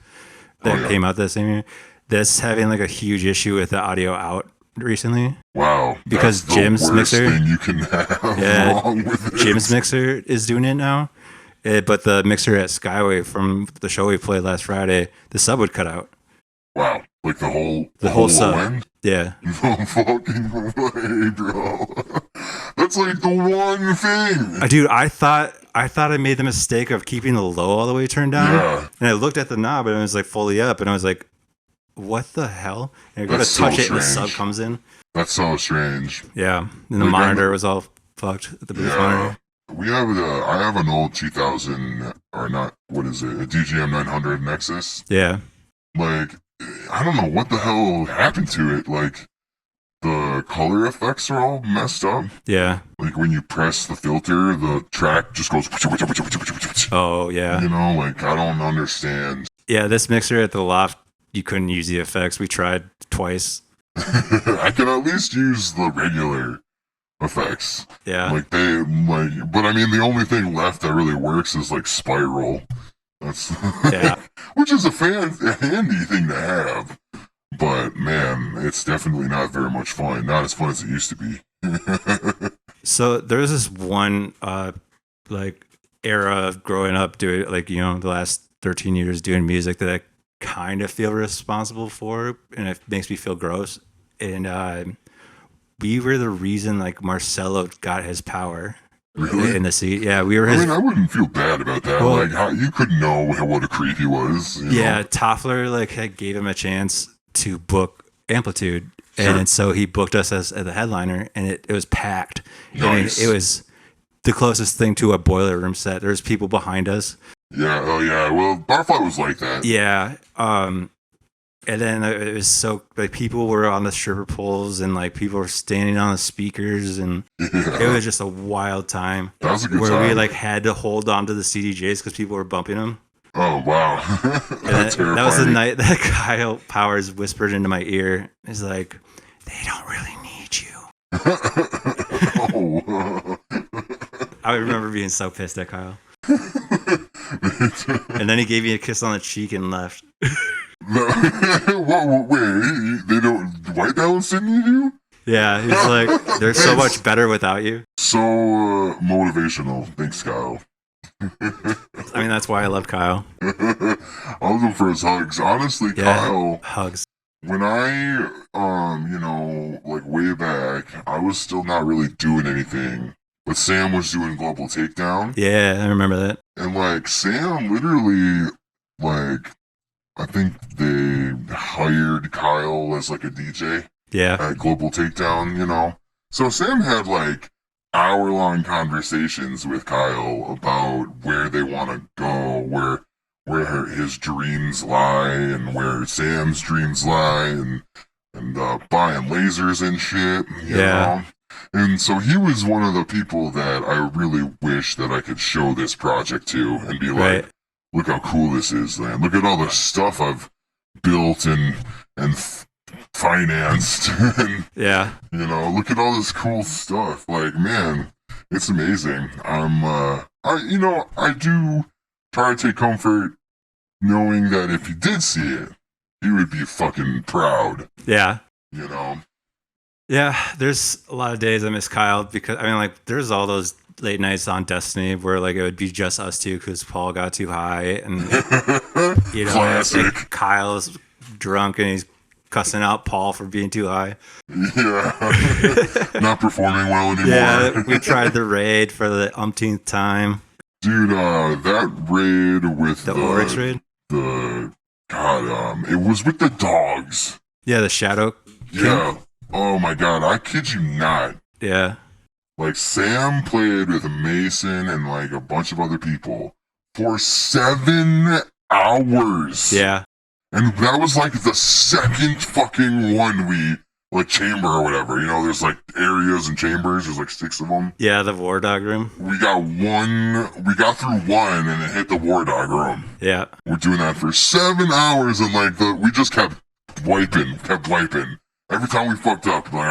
that came out that same year, that's having like a huge issue with the audio out recently. Wow. Because Jim's mixer, thing you can have wrong with it. Jim's mixer is doing it now. But the mixer at Skyway from the show we played last Friday, the sub would cut out. Wow. Like the whole sub. End? Yeah. No fucking way, bro. That's like the one thing. Dude, I thought I made the mistake of keeping the low all the way turned down. Yeah. And I looked at the knob and it was like fully up, and I was like, what the hell? And I go to touch it and the sub comes in. That's so strange. Yeah. And the monitor was all fucked at the booth monitor. I have an old 2000, or not, what is it? A DGM 900 Nexus. Yeah. Like, I don't know what the hell happened to it. Like, the color effects are all messed up. Yeah. Like, when you press the filter, the track just goes... Oh, yeah. Like, I don't understand. Yeah, this mixer at the loft, you couldn't use the effects. We tried twice. I can at least use the regular effects. Yeah. But I mean, the only thing left that really works is, like, Spiral. That's which is a handy thing to have, but man, it's definitely not very much fun. Not as fun as it used to be. So there was this one like era of growing up doing the last 13 years doing music that I kind of feel responsible for, and it makes me feel gross. And we were the reason like Marcello got his power. Really? In the seat, yeah, we were. I wouldn't feel bad about that. Well, like, how you could know what a creep he was. Yeah, Toffler gave him a chance to book Amplitude, and so he booked us as the headliner, and it was packed. Nice. I mean, it was the closest thing to a boiler room set. There was people behind us. Yeah. Oh yeah. Well, Barfly was like that. Yeah. And then it was so like people were on the stripper poles and like people were standing on the speakers, and it was just a wild time. That was a good where time. we like had to hold on to the CDJs because people were bumping them. Oh wow, that was the night that Kyle Powers whispered into my ear. He's like, "They don't really need you." Oh. I remember being so pissed at Kyle. And then he gave me a kiss on the cheek and left. Wait, they don't. White Balance didn't need you? Yeah, he's like, they're so much better without you. So motivational. Thanks, Kyle. I mean, that's why I love Kyle. I was looking for his hugs. Honestly, Kyle. Hugs. when I, like way back, I was still not really doing anything, but Sam was doing Global Takedown, Yeah, I remember that. and like Sam literally, like, I think they hired Kyle as like a DJ Yeah, at Global Takedown, So Sam had like hour-long conversations with Kyle about where they want to go, where his dreams lie, and where Sam's dreams lie, and buying lasers and shit, you Yeah. know. And so he was one of the people that I really wish that I could show this project to and be right. like, look how cool this is, man. Look at all the stuff I've built and financed and Yeah, look at all this cool stuff. Like, man, it's amazing. I do try to take comfort knowing that if he did see it, he would be fucking proud, yeah. you know? Yeah, there's a lot of days I miss Kyle because I mean, like, there's all those late nights on Destiny where like it would be just us two because Paul got too high and Classic. like, Kyle's drunk and he's cussing out Paul for being too high. Yeah. Not performing well anymore. Yeah, we tried the raid for the umpteenth time. Dude, that raid with The Oryx raid. It was with the dogs. Yeah, the Shadow. Yeah. Oh my god, I kid you not. Yeah, Like, Sam played with Mason and like a bunch of other people for 7 hours. yeah, And that was like the second fucking one we, like, chamber or whatever. There's like areas and chambers, there's like 6 of them. yeah. The War Dog room. We got through one and it hit the War Dog room. Yeah, We're doing that for 7 hours and like we just kept wiping. Every time we fucked up, like,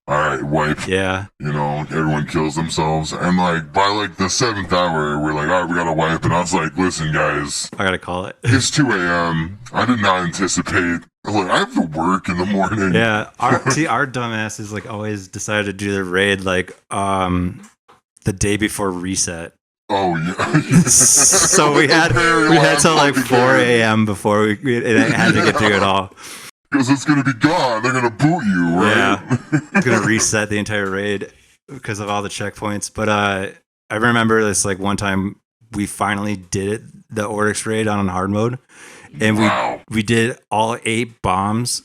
alright, wipe. yeah, Everyone kills themselves. And like by like the 7th hour, we're like, alright, we gotta wipe. And I was like, listen guys, I gotta call it. it's 2 a.m. I did not anticipate, like, I have to work in the morning. Yeah, our dumbasses like always decided to do the raid like the day before reset. Oh yeah. So we had till like 4 a.m. before it had to get through it all. Because it's gonna be gone. They're gonna boot you, right? Yeah, gonna reset the entire raid because of all the checkpoints. But I remember this like one time we finally did it, the Oryx raid on hard mode, and Wow. we did all 8 bombs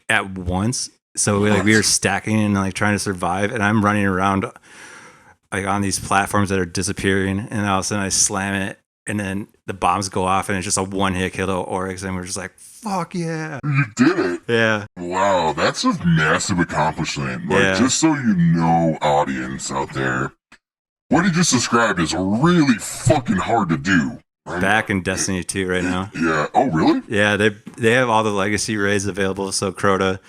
at once. So we were stacking and like trying to survive, and I'm running around like on these platforms that are disappearing, and all of a sudden I slam it, and then the bombs go off, and it's just a one-hit kill to Oryx, and we're just like, fuck yeah. You did it. Yeah. Wow, that's a massive accomplishment. Like, Yeah. just so you know, audience out there, what he just described is really fucking hard to do. Right? Back in Destiny 2 right now. Yeah. Oh, really? Yeah, they have all the legacy raids available. So Crota,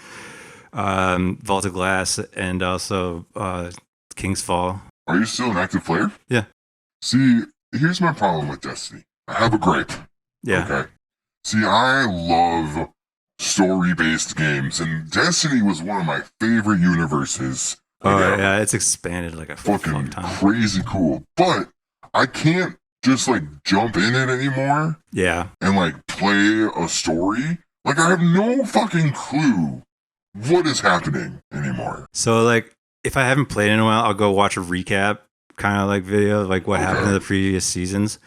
Vault of Glass, and also King's Fall. Are you still an active player? Yeah. See, here's my problem with Destiny. I have a gripe. Yeah. Okay. See, I love story-based games, and Destiny was one of my favorite universes. Oh, Like, yeah, it's expanded like a fucking fucking time. crazy cool. But I can't just like jump in it anymore Yeah. and like play a story. Like, I have no fucking clue what is happening anymore. So like if I haven't played in a while, I'll go watch a recap kind of like video of like what happened in the previous seasons.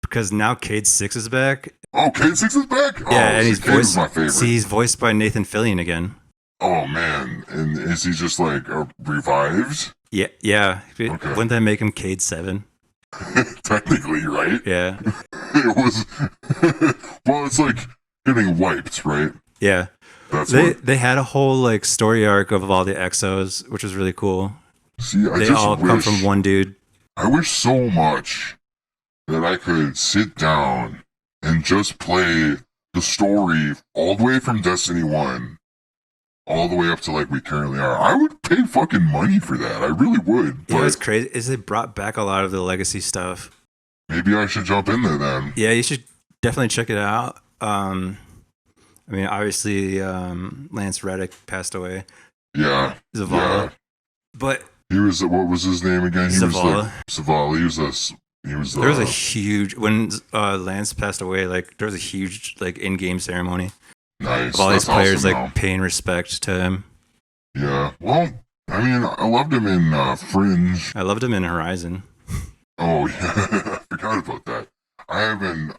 Because now Cade 6 is back. Oh, K6 is back? Oh, Yeah, and see, he's Cade is voiced. my favorite. See, he's voiced by Nathan Fillion again. Oh, man. And is he just like revived? Yeah, yeah. Okay. Wouldn't that make him Cade 7? Technically, right? Yeah, It was. Well, it's like getting wiped, right? yeah. That's They had a whole like story arc of all the Exos, which was really cool. See, I They just all wish, come from one dude. I wish so much that I could sit down and just play the story all the way from Destiny 1 all the way up to like we currently are. I would pay fucking money for that. I really would. Yeah, But what's crazy is they brought back a lot of the legacy stuff. maybe I should jump in there then. Yeah, you should definitely check it out. I mean, obviously, Lance Reddick passed away. Yeah. Zavala. Yeah. But He was, what was his name again? He Zavala. was Zavala. He was There was a huge when Lance passed away. Like there was a huge like in-game ceremony. Nice. of all these That's players awesome, like paying respect to him. Yeah. Well, I mean, I loved him in Fringe. I loved him in Horizon. Oh yeah, I forgot about that. I haven't.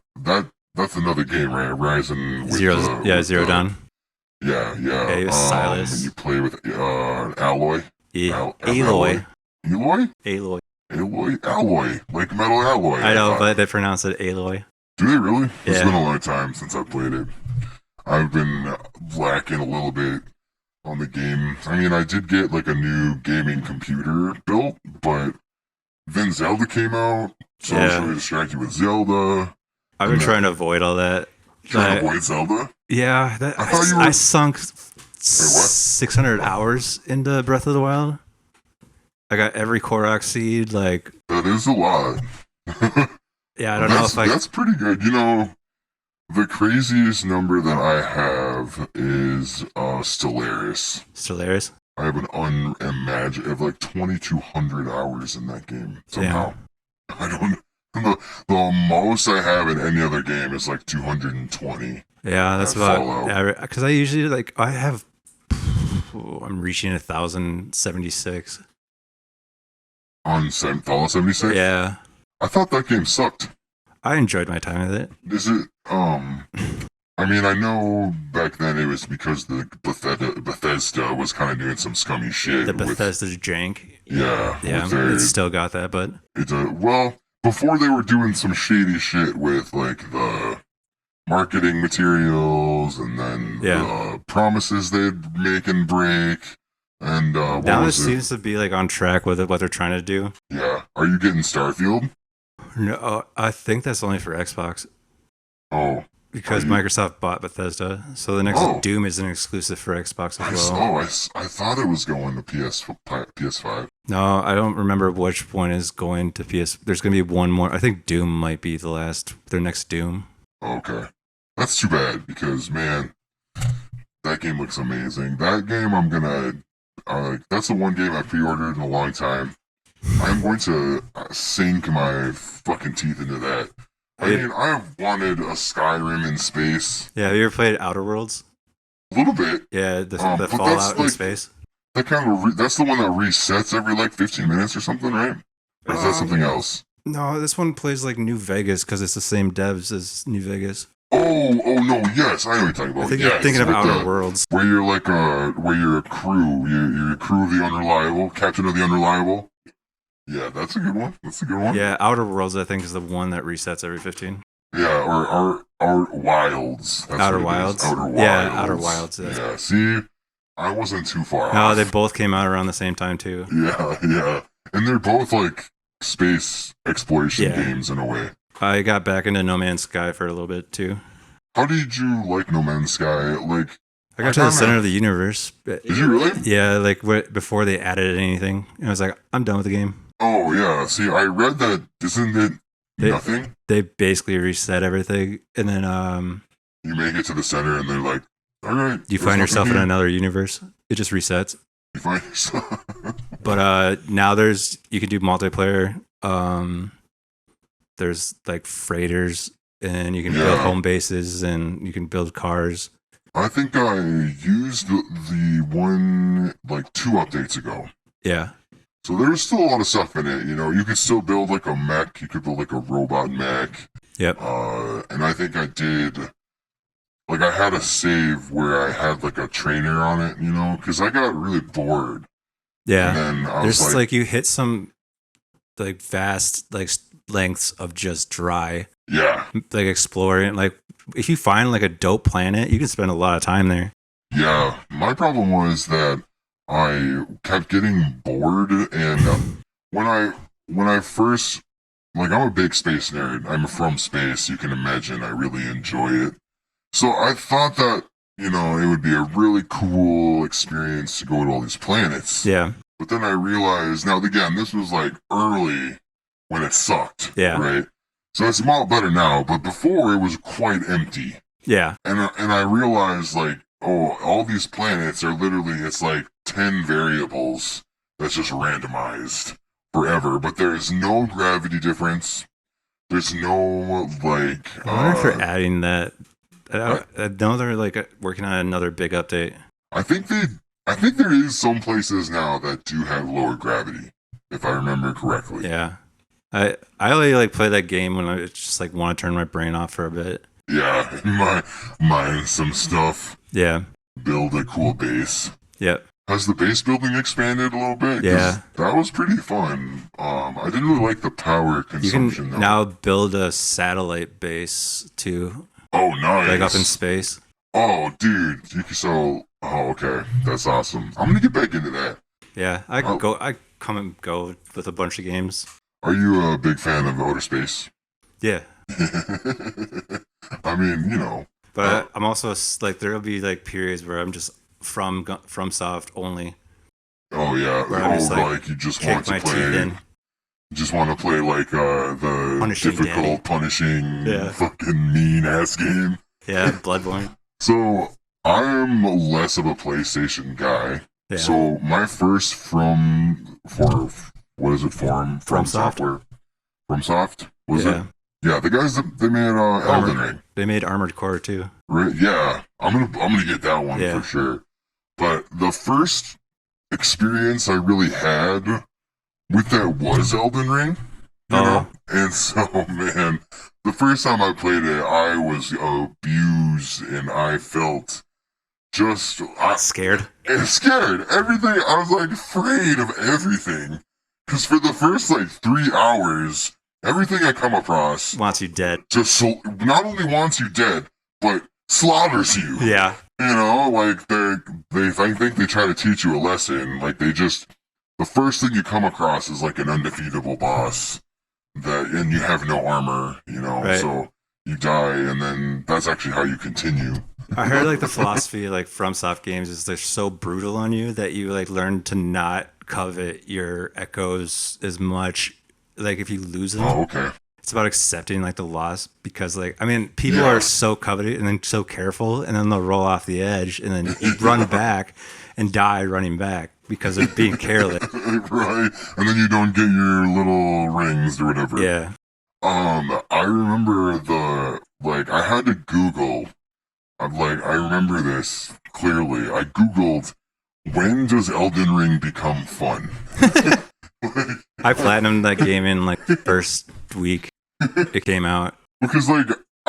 That's another game, right? Horizon with Zero Dawn. Yeah, yeah. Yeah, he was Silas. You play with Alloy. Yeah, Alloy. Eloy. Aloy. Alloy. Like metal alloy. I know, thought. but they pronounce it Aloy. Do they really? It's Yeah. been a long time since I played it. I've been lacking a little bit on the game. I mean, I did get like a new gaming computer built, but then Zelda came out, so I was really distracted with Zelda. I've been trying to avoid all that. Trying to avoid Zelda? Yeah, I sunk 600 hours into Breath of the Wild. I got every Korok seed, like... That is a lot. Yeah, I don't know if I... That's pretty good. You know, the craziest number that I have is Stellaris. Stellaris? I have I have like 2,200 hours in that game somehow. Yeah. I don't... The most I have in any other game is like 220. Yeah, that's about... Because I usually, like, I have... I'm reaching 1,076. On Fallout 76? Yeah. I thought that game sucked. I enjoyed my time with it. Is it, I mean, I know back then it was because the Bethesda was kind of doing some scummy shit. The Bethesda's jank. Yeah. Yeah, it's still got that, but... Well, before they were doing some shady shit with, like, the marketing materials and then the promises they'd make and break. And now it seems to be like on track with what they're trying to do. Yeah. Are you getting Starfield? No, I think that's only for Xbox. Oh. Because Microsoft bought Bethesda, so the next Doom is an exclusive for Xbox as well. I thought it was going to PS5. No, I don't remember which one is going to PS. There's going to be one more. I think Doom might be their next Doom. Okay. That's too bad because, man, that game looks amazing. That game I'm going to... that's the one game I pre-ordered in a long time. I'm going to sink my fucking teeth into that. I mean, I have wanted a Skyrim in space. Yeah, have you ever played Outer Worlds? A little bit. Yeah, the Fallout in space. That kind of that's the one that resets every like 15 minutes or something, right? Or is that something else? No, this one plays like New Vegas because it's the same devs as New Vegas. Oh no, yes, I know what you're talking about. I think you're thinking of Outer Worlds, where you're like where you're a crew, you're a crew of the Unreliable, captain of the Unreliable. Yeah, that's a good one. Yeah, Outer Worlds, I think, is the one that resets every 15. Yeah, or Wilds. Outer Wilds. Yeah, Outer Wilds. Yeah, see, I wasn't too far off. No, they both came out around the same time too. Yeah, and they're both like space exploration games in a way. I got back into No Man's Sky for a little bit too. How did you like No Man's Sky? Like, I got to the center of the universe. Did you really? Yeah, like before they added anything, I was like, I'm done with the game. Oh yeah. See, I read that. Isn't it nothing? They basically reset everything, and then you make it to the center, and they're like, all right. You find yourself in another universe. It just resets. You find yourself. But now you can do multiplayer. There's like freighters, and you can build home bases, and you can build cars. I think I used the one like 2 updates ago. Yeah. So there's still a lot of stuff in it. You know, you could still build like a mech. You could build like a robot mech. Yep. And I think I did. Like I had a save where I had like a trainer on it. You know, because I got really bored. Yeah. And then I there's was like you hit some like vast like lengths of just dry. Yeah. Like exploring. Like if you find like a dope planet, you can spend a lot of time there. Yeah. My problem was that I kept getting bored, and when I first, like, I'm a big space nerd. I'm from space. You can imagine I really enjoy it. So I thought that, you know, it would be a really cool experience to go to all these planets. Yeah. But then I realized, now again, this was like early when it sucked. Yeah. Right? So it's a lot better now, but before it was quite empty. Yeah. And I realized, like, oh, all these planets are literally, it's like 10 variables that's just randomized forever, but there's no gravity difference. There's no, like... I wonder if they're adding that. I know they're like working on another big update. I think there is some places now that do have lower gravity, if I remember correctly. Yeah, I only like play that game when I just like want to turn my brain off for a bit. Yeah, mine some stuff. Yeah. Build a cool base. Yep. Has the base building expanded a little bit? Yeah. That was pretty fun. I didn't really like the power consumption. You can now build a satellite base too. Oh, nice. Like up in space. Oh, dude. Oh, okay. That's awesome. I'm gonna get back into that. Yeah, I come and go with a bunch of games. Are you a big fan of outer space? Yeah. I mean, you know. But I'm also like, there'll be like periods where I'm just from soft only. Oh yeah. Like you just want to play. You just want to play like the punishing difficult, punishing, fucking mean ass game. Yeah, Bloodborne. So I am less of a PlayStation guy. Yeah. So my first From Software. From Soft was it? Yeah, the guys that they made Elden Ring. They made Armored Core too. Right? Yeah, I'm gonna get that one for sure. But the first experience I really had with that was Elden Ring. You know? And so, man, the first time I played it, I was abused and I felt just scared. Scared. Everything. I was like afraid of everything. Because for the first like 3 hours, everything I come across wants you dead. Just not only wants you dead, but slaughters you. Yeah. You know, like I think they try to teach you a lesson. Like the first thing you come across is like an undefeatable boss and you have no armor, you know, right. So you die and then that's actually how you continue. I heard like the philosophy like FromSoft games is they're so brutal on you that you like learn to not covet your echoes as much. Like if you lose them. Oh, okay. It's about accepting like the loss because like I mean people are so coveted and then so careful and then they'll roll off the edge and then you run back and die running back because of being careless. Right. And then you don't get your little rings or whatever. Yeah. I remember I had to Google. I remember this clearly. I Googled, when does Elden Ring become fun? I platinumed that game in like the first week it came out. Because I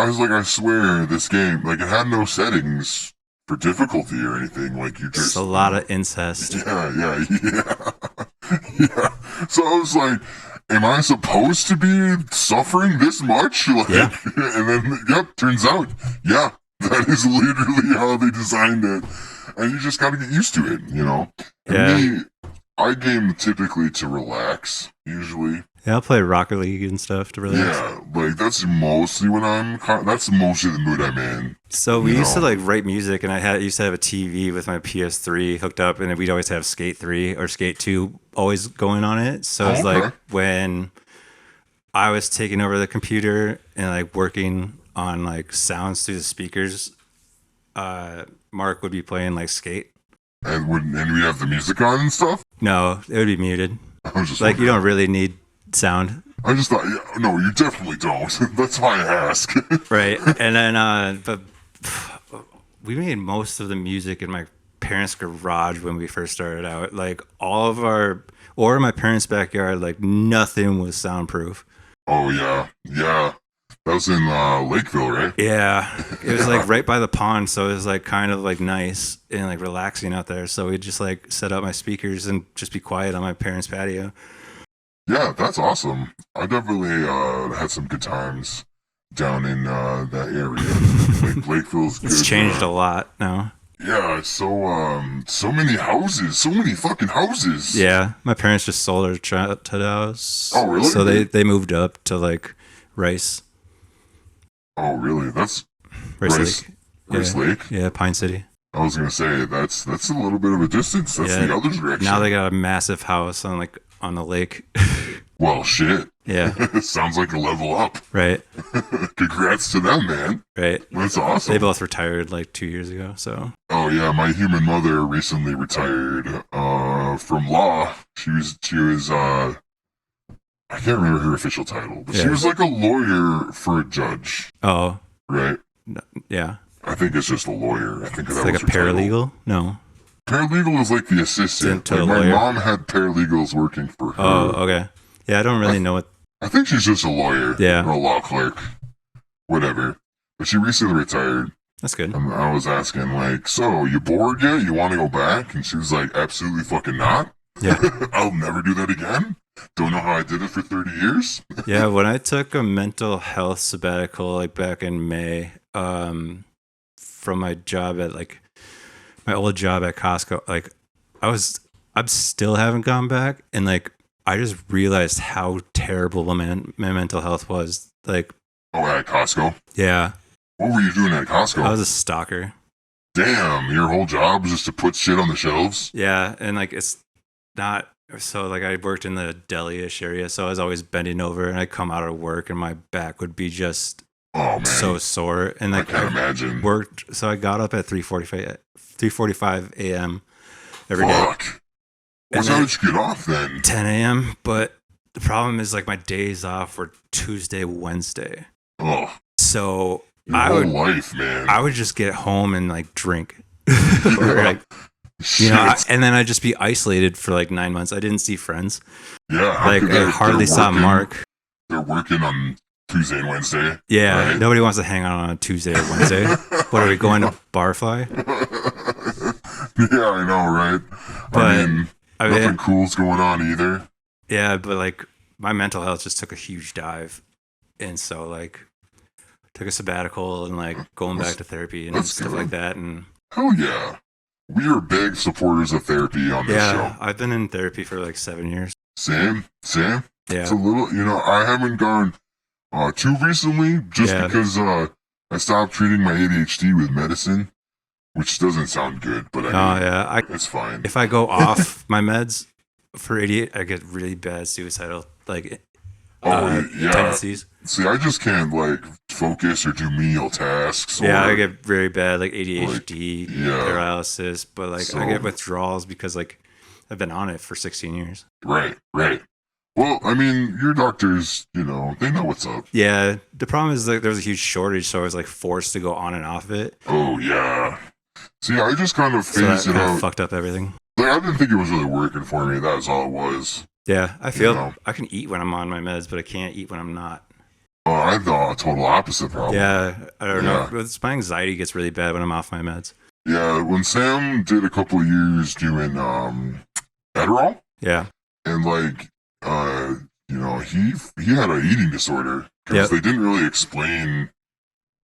was like, I swear this game, like it had no settings for difficulty or anything. Like you just... It's a lot of incest. Yeah. So I was like, am I supposed to be suffering this much? Like, yeah. And then, turns out, that is literally how they designed it. And you just gotta get used to it, you know? And I game typically to relax, usually. Yeah, I'll play Rocket League and stuff to relax. Yeah, like that's mostly when that's mostly the mood I'm in. So we used to like write music, and I used to have a TV with my PS3 hooked up, and we'd always have Skate 3 or Skate 2 always going on it. So it's like when I was taking over the computer and like working on like sounds through the speakers, Mark would be playing like Skate. And we have the music on and stuff? No, it would be muted. I was just like you don't really need sound. I just thought, no, you definitely don't. That's why I ask. Right. And then, but we made most of the music in my parents' garage when we first started out. Like or in my parents' backyard, like nothing was soundproof. Oh, yeah. Yeah. That was in Lakeville, right? Yeah. It was like right by the pond. So it was like kind of like nice and like relaxing out there. So we'd just like set up my speakers and just be quiet on my parents' patio. Yeah, that's awesome. I definitely had some good times down in that area. Like Lakeville's good. It's changed a lot now. Yeah, it's so many houses, so many fucking houses. Yeah, my parents just sold their childhood house. Oh, really? So they moved up to like Rice. Oh, really? That's Rice Lake. Rice Lake? Yeah, Pine City. I was gonna say that's a little bit of a distance. That's the other direction. Now they got a massive house on the lake. Well, shit. Yeah. Sounds like a level up. Right. Congrats to them, man. Right. That's awesome. They both retired like 2 years ago, so. Oh yeah, my human mother recently retired from law. She was I can't remember her official title, but she was like a lawyer for a judge. Oh. Right. Yeah. I think it's just a lawyer. I think It's that like a was her title. paralegal? No. Paralegal is like the assistant. To Like a my lawyer? mom had paralegals working for her. Oh, okay. Yeah, I don't really know what. I think she's just a lawyer Yeah. or a law clerk, whatever. But she recently retired. That's good. And I was asking, like, so you bored yet? You want to go back? And she was like, absolutely fucking not. Yeah. I'll never do that again. Don't know how I did it for 30 years. Yeah, when I took a mental health sabbatical, like back in May, from my job at like my old job at Costco, like I still haven't gone back, and like I just realized how terrible my mental health was. Like, Oh, at Costco? yeah, What were you doing at Costco? I was a stalker. Damn, your whole job was just to put shit on the shelves? Yeah, and like it's not so like I worked in the deli-ish area, so I was always bending over, and I'd come out of work, and my back would be just Oh, man. so sore, and I like can't imagine. worked. So I got up at 3:45 a.m. every day, Fuck. What And time then- did you get off then? 10 a.m. But the problem is like my days off were Tuesday, Wednesday, Oh, so your I whole would life, man. I would just get home and like drink, or like Shit. and then I'd just be isolated for like 9 months. I didn't see friends. Yeah. how Like could I hardly saw working- Mark. They're working on Tuesday and Wednesday. Yeah, Right. nobody wants to hang out on a Tuesday or Wednesday. What are we going to Barfly? Yeah, I know, right? But, I mean, I nothing mean, cool's going on either. yeah, but like my mental health just took a huge dive, and so like took a sabbatical and like going back to therapy and That's stuff good. like that. And Hell yeah. We are big supporters of therapy on this yeah, show. I've been in therapy for like 7 years. Same. Yeah, It's a little, I haven't gone too recently just Yeah. because I stopped treating my ADHD with medicine, which doesn't sound good, but I mean, yeah. it's fine. If I go off my meds for idiot, I get really bad suicidal like Yeah. tendencies. See, I just can't like focus or do menial tasks. Yeah, or, I get very bad like ADHD, yeah. paralysis, but like So- I get withdrawals because like I've been on it for 16 years. Right. Well, I mean, your doctors, they know what's up. Yeah, the problem is like there was a huge shortage, so I was like forced to go on and off it. Oh yeah. See, I just kind of So that phased it kind of out. fucked up everything. Like, I didn't think it was really working for me. That was all it was. Yeah, I feel know. I can eat when I'm on my meds, but I can't eat when I'm not. I have the total opposite problem. Yeah, I don't know. Yeah. It's, my anxiety gets really bad when I'm off my meds. Yeah, when Sam did a couple of years doing Adderall, Yeah, and like he had an eating disorder because Yep. they didn't really explain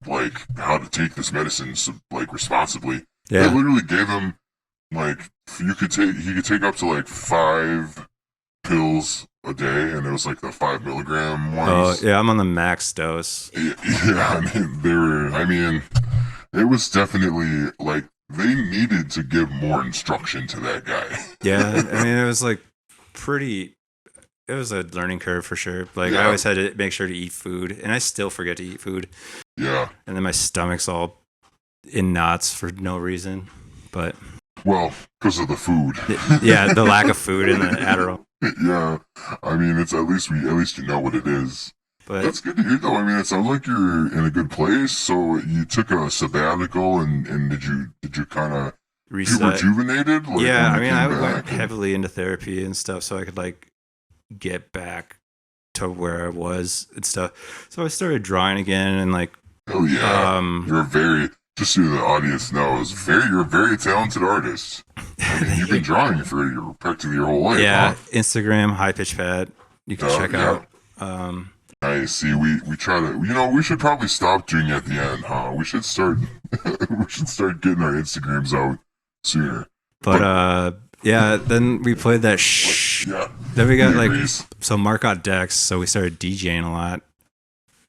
like how to take this medicine like responsibly. They yeah. literally gave him like he could take up to like 5 pills a day, and it was like the 5 milligram Oh, ones. yeah. I'm on the max dose. Yeah, I mean, it was definitely like they needed to give more instruction to that guy. Yeah, I mean it was like pretty. It was a learning curve for sure. Like I Yeah. always had to make sure to eat food, and I still forget to eat food, Yeah, and then my stomach's all in knots for no reason. But well, because of the food. yeah, the lack of food and the Adderall. Yeah, I mean, it's at least you know what it is. But That's good to hear, though. I mean, it sounds like you're in a good place. So you took a sabbatical, and did you kind of feel reset. rejuvenated? Like, Yeah, when I you mean, I came went back? heavily into therapy and stuff, so I could like get back to where I was and stuff. So I started drawing again, and like, Oh yeah, um, just so the audience knows, you're a very talented artist. I mean, you've been drawing for practically your whole life. yeah, Huh? Instagram, high pitch pad, you can check yeah. out. I see. We try to. We should probably stop doing it at the end, huh? We should start. We should start getting our Instagrams out sooner. But yeah, then we played that. Yeah. Then we got He like agrees. so Mark got decks, so we started DJing a lot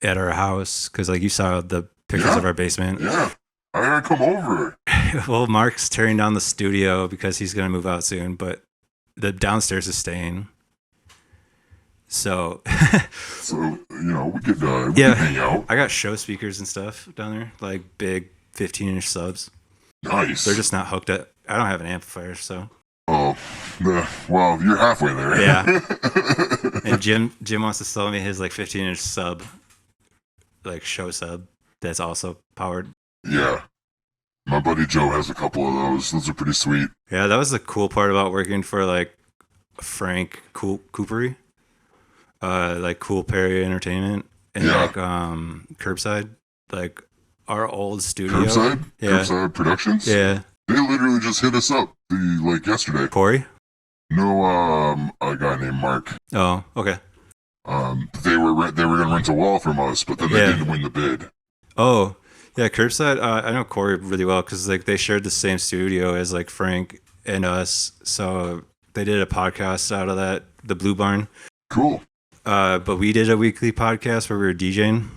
at our house because like you saw the pictures Yeah. of our basement. Yeah. I gotta come over. Well, Mark's tearing down the studio because he's gonna move out soon, but the downstairs is staying. So So we could Yeah. hang out. I got show speakers and stuff down there, like big 15-inch subs. Nice. They're just not hooked up. I don't have an amplifier, so well, you're halfway there. Yeah. and Jim wants to sell me his like 15-inch sub, like show sub that's also powered. Yeah. My buddy Joe has a couple of those. Those are pretty sweet. Yeah, that was the cool part about working for like Frank Coopery, like Cool Perry Entertainment, and like Curbside, like our old studio. Curbside Productions. Yeah, they literally just hit us up like yesterday. Corey? No, a guy named Mark. Oh, okay. They were gonna rent a wall from us, but then they didn't win the bid. Oh, yeah, Curbside. I know Corey really well because like they shared the same studio as like Frank and us, so they did a podcast out of that, the Blue Barn. Cool. But we did a weekly podcast where we were DJing.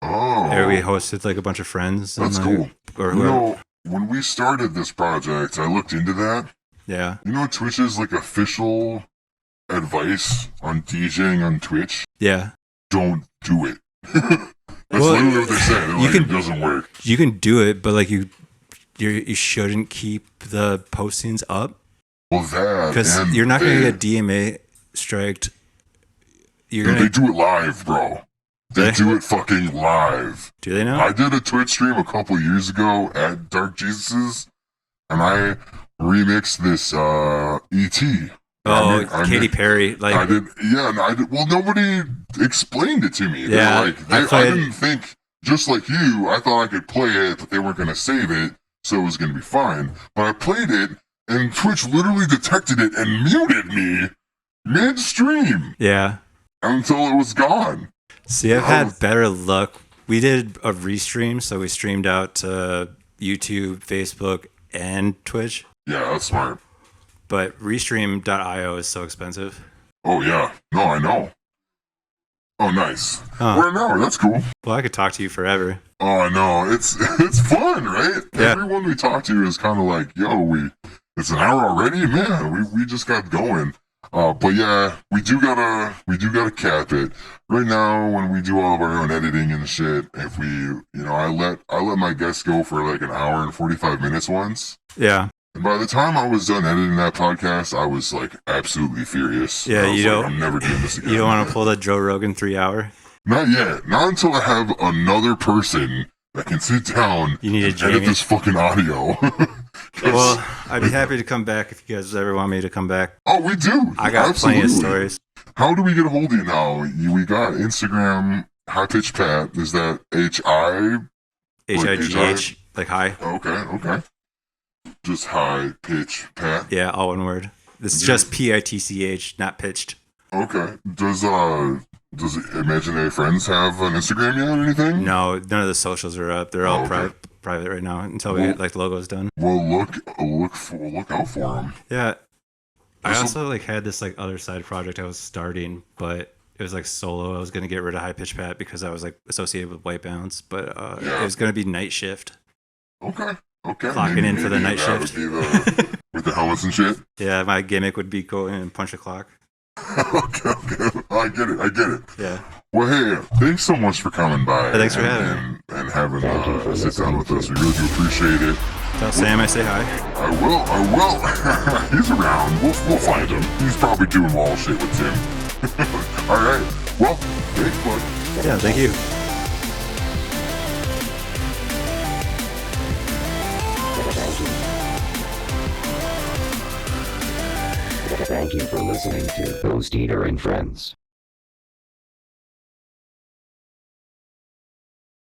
Oh. Where we hosted like a bunch of friends. That's cool. When we started this project, I looked into that. Yeah. Twitch's like official advice on DJing on Twitch? Yeah. Don't do it. That's literally what they're saying. It doesn't work. You can do it, but like you shouldn't keep the postings up. Well, that because you're not going to get DMA striked. They do it live, bro. They do it fucking live. Do they now? I did a Twitch stream a couple years ago at Dark Jesus's, and I remixed this E.T. Katy Perry. Like I did. Well, nobody explained it to me. Yeah, I didn't think. Just like you, I thought I could play it, but they weren't going to save it, so it was going to be fine. But I played it, and Twitch literally detected it and muted me mid-stream. Yeah. Until it was gone. See, I've had better luck. We did a restream, so we streamed out to YouTube, Facebook, and Twitch. Yeah, that's smart. But Restream.io is so expensive. Oh, yeah. No, I know. Oh, nice. We're an hour. That's cool. Well, I could talk to you forever. Oh, I know. It's fun, right? Yeah. Everyone we talk to is kind of like, yo, it's an hour already? Man, we just got going. But yeah, we do gotta cap it. Right now, when we do all of our own editing and shit, if I let my guests go for like an hour and 45 minutes once. Yeah. And by the time I was done editing that podcast, I was like absolutely furious. Yeah, I'm never doing this again. You don't want to pull the Joe Rogan 3 hour? Not yet. Not until I have another person that can sit down and edit this fucking audio. Well, I'd be happy to come back if you guys ever want me to come back. Oh, we do. I got plenty of stories. How do we get a hold of you now? We got Instagram, High Pitch Pat. Is that H-I? H-I-G-H, like high. Okay. Just High Pitch Pat? Yeah, all one word. This is just P-I-T-C-H, not pitched. Okay. Does Imaginary Friends have an Instagram yet or anything? No, none of the socials are up. They're all private right now until we get like the logos done. Well, look out for them. Yeah. I also like had this like other side project I was starting, but it was like solo. I was going to get rid of High Pitch Pat because I was like associated with White Balance, but it was going to be night shift. Okay. Clocking in for the night shift. With the helmets and shit? Yeah, my gimmick would be go in and punch a clock. Okay. I get it. Yeah. Well, hey, thanks so much for coming by. Thanks for having me. And having a sit down with us. We really do appreciate it. Tell Sam I say hi. I will. He's around. We'll find him. He's probably doing wall shit with Tim. All right. Well, thanks, bud. Yeah, thank you. Thank you for listening to Ghosteater and Friends.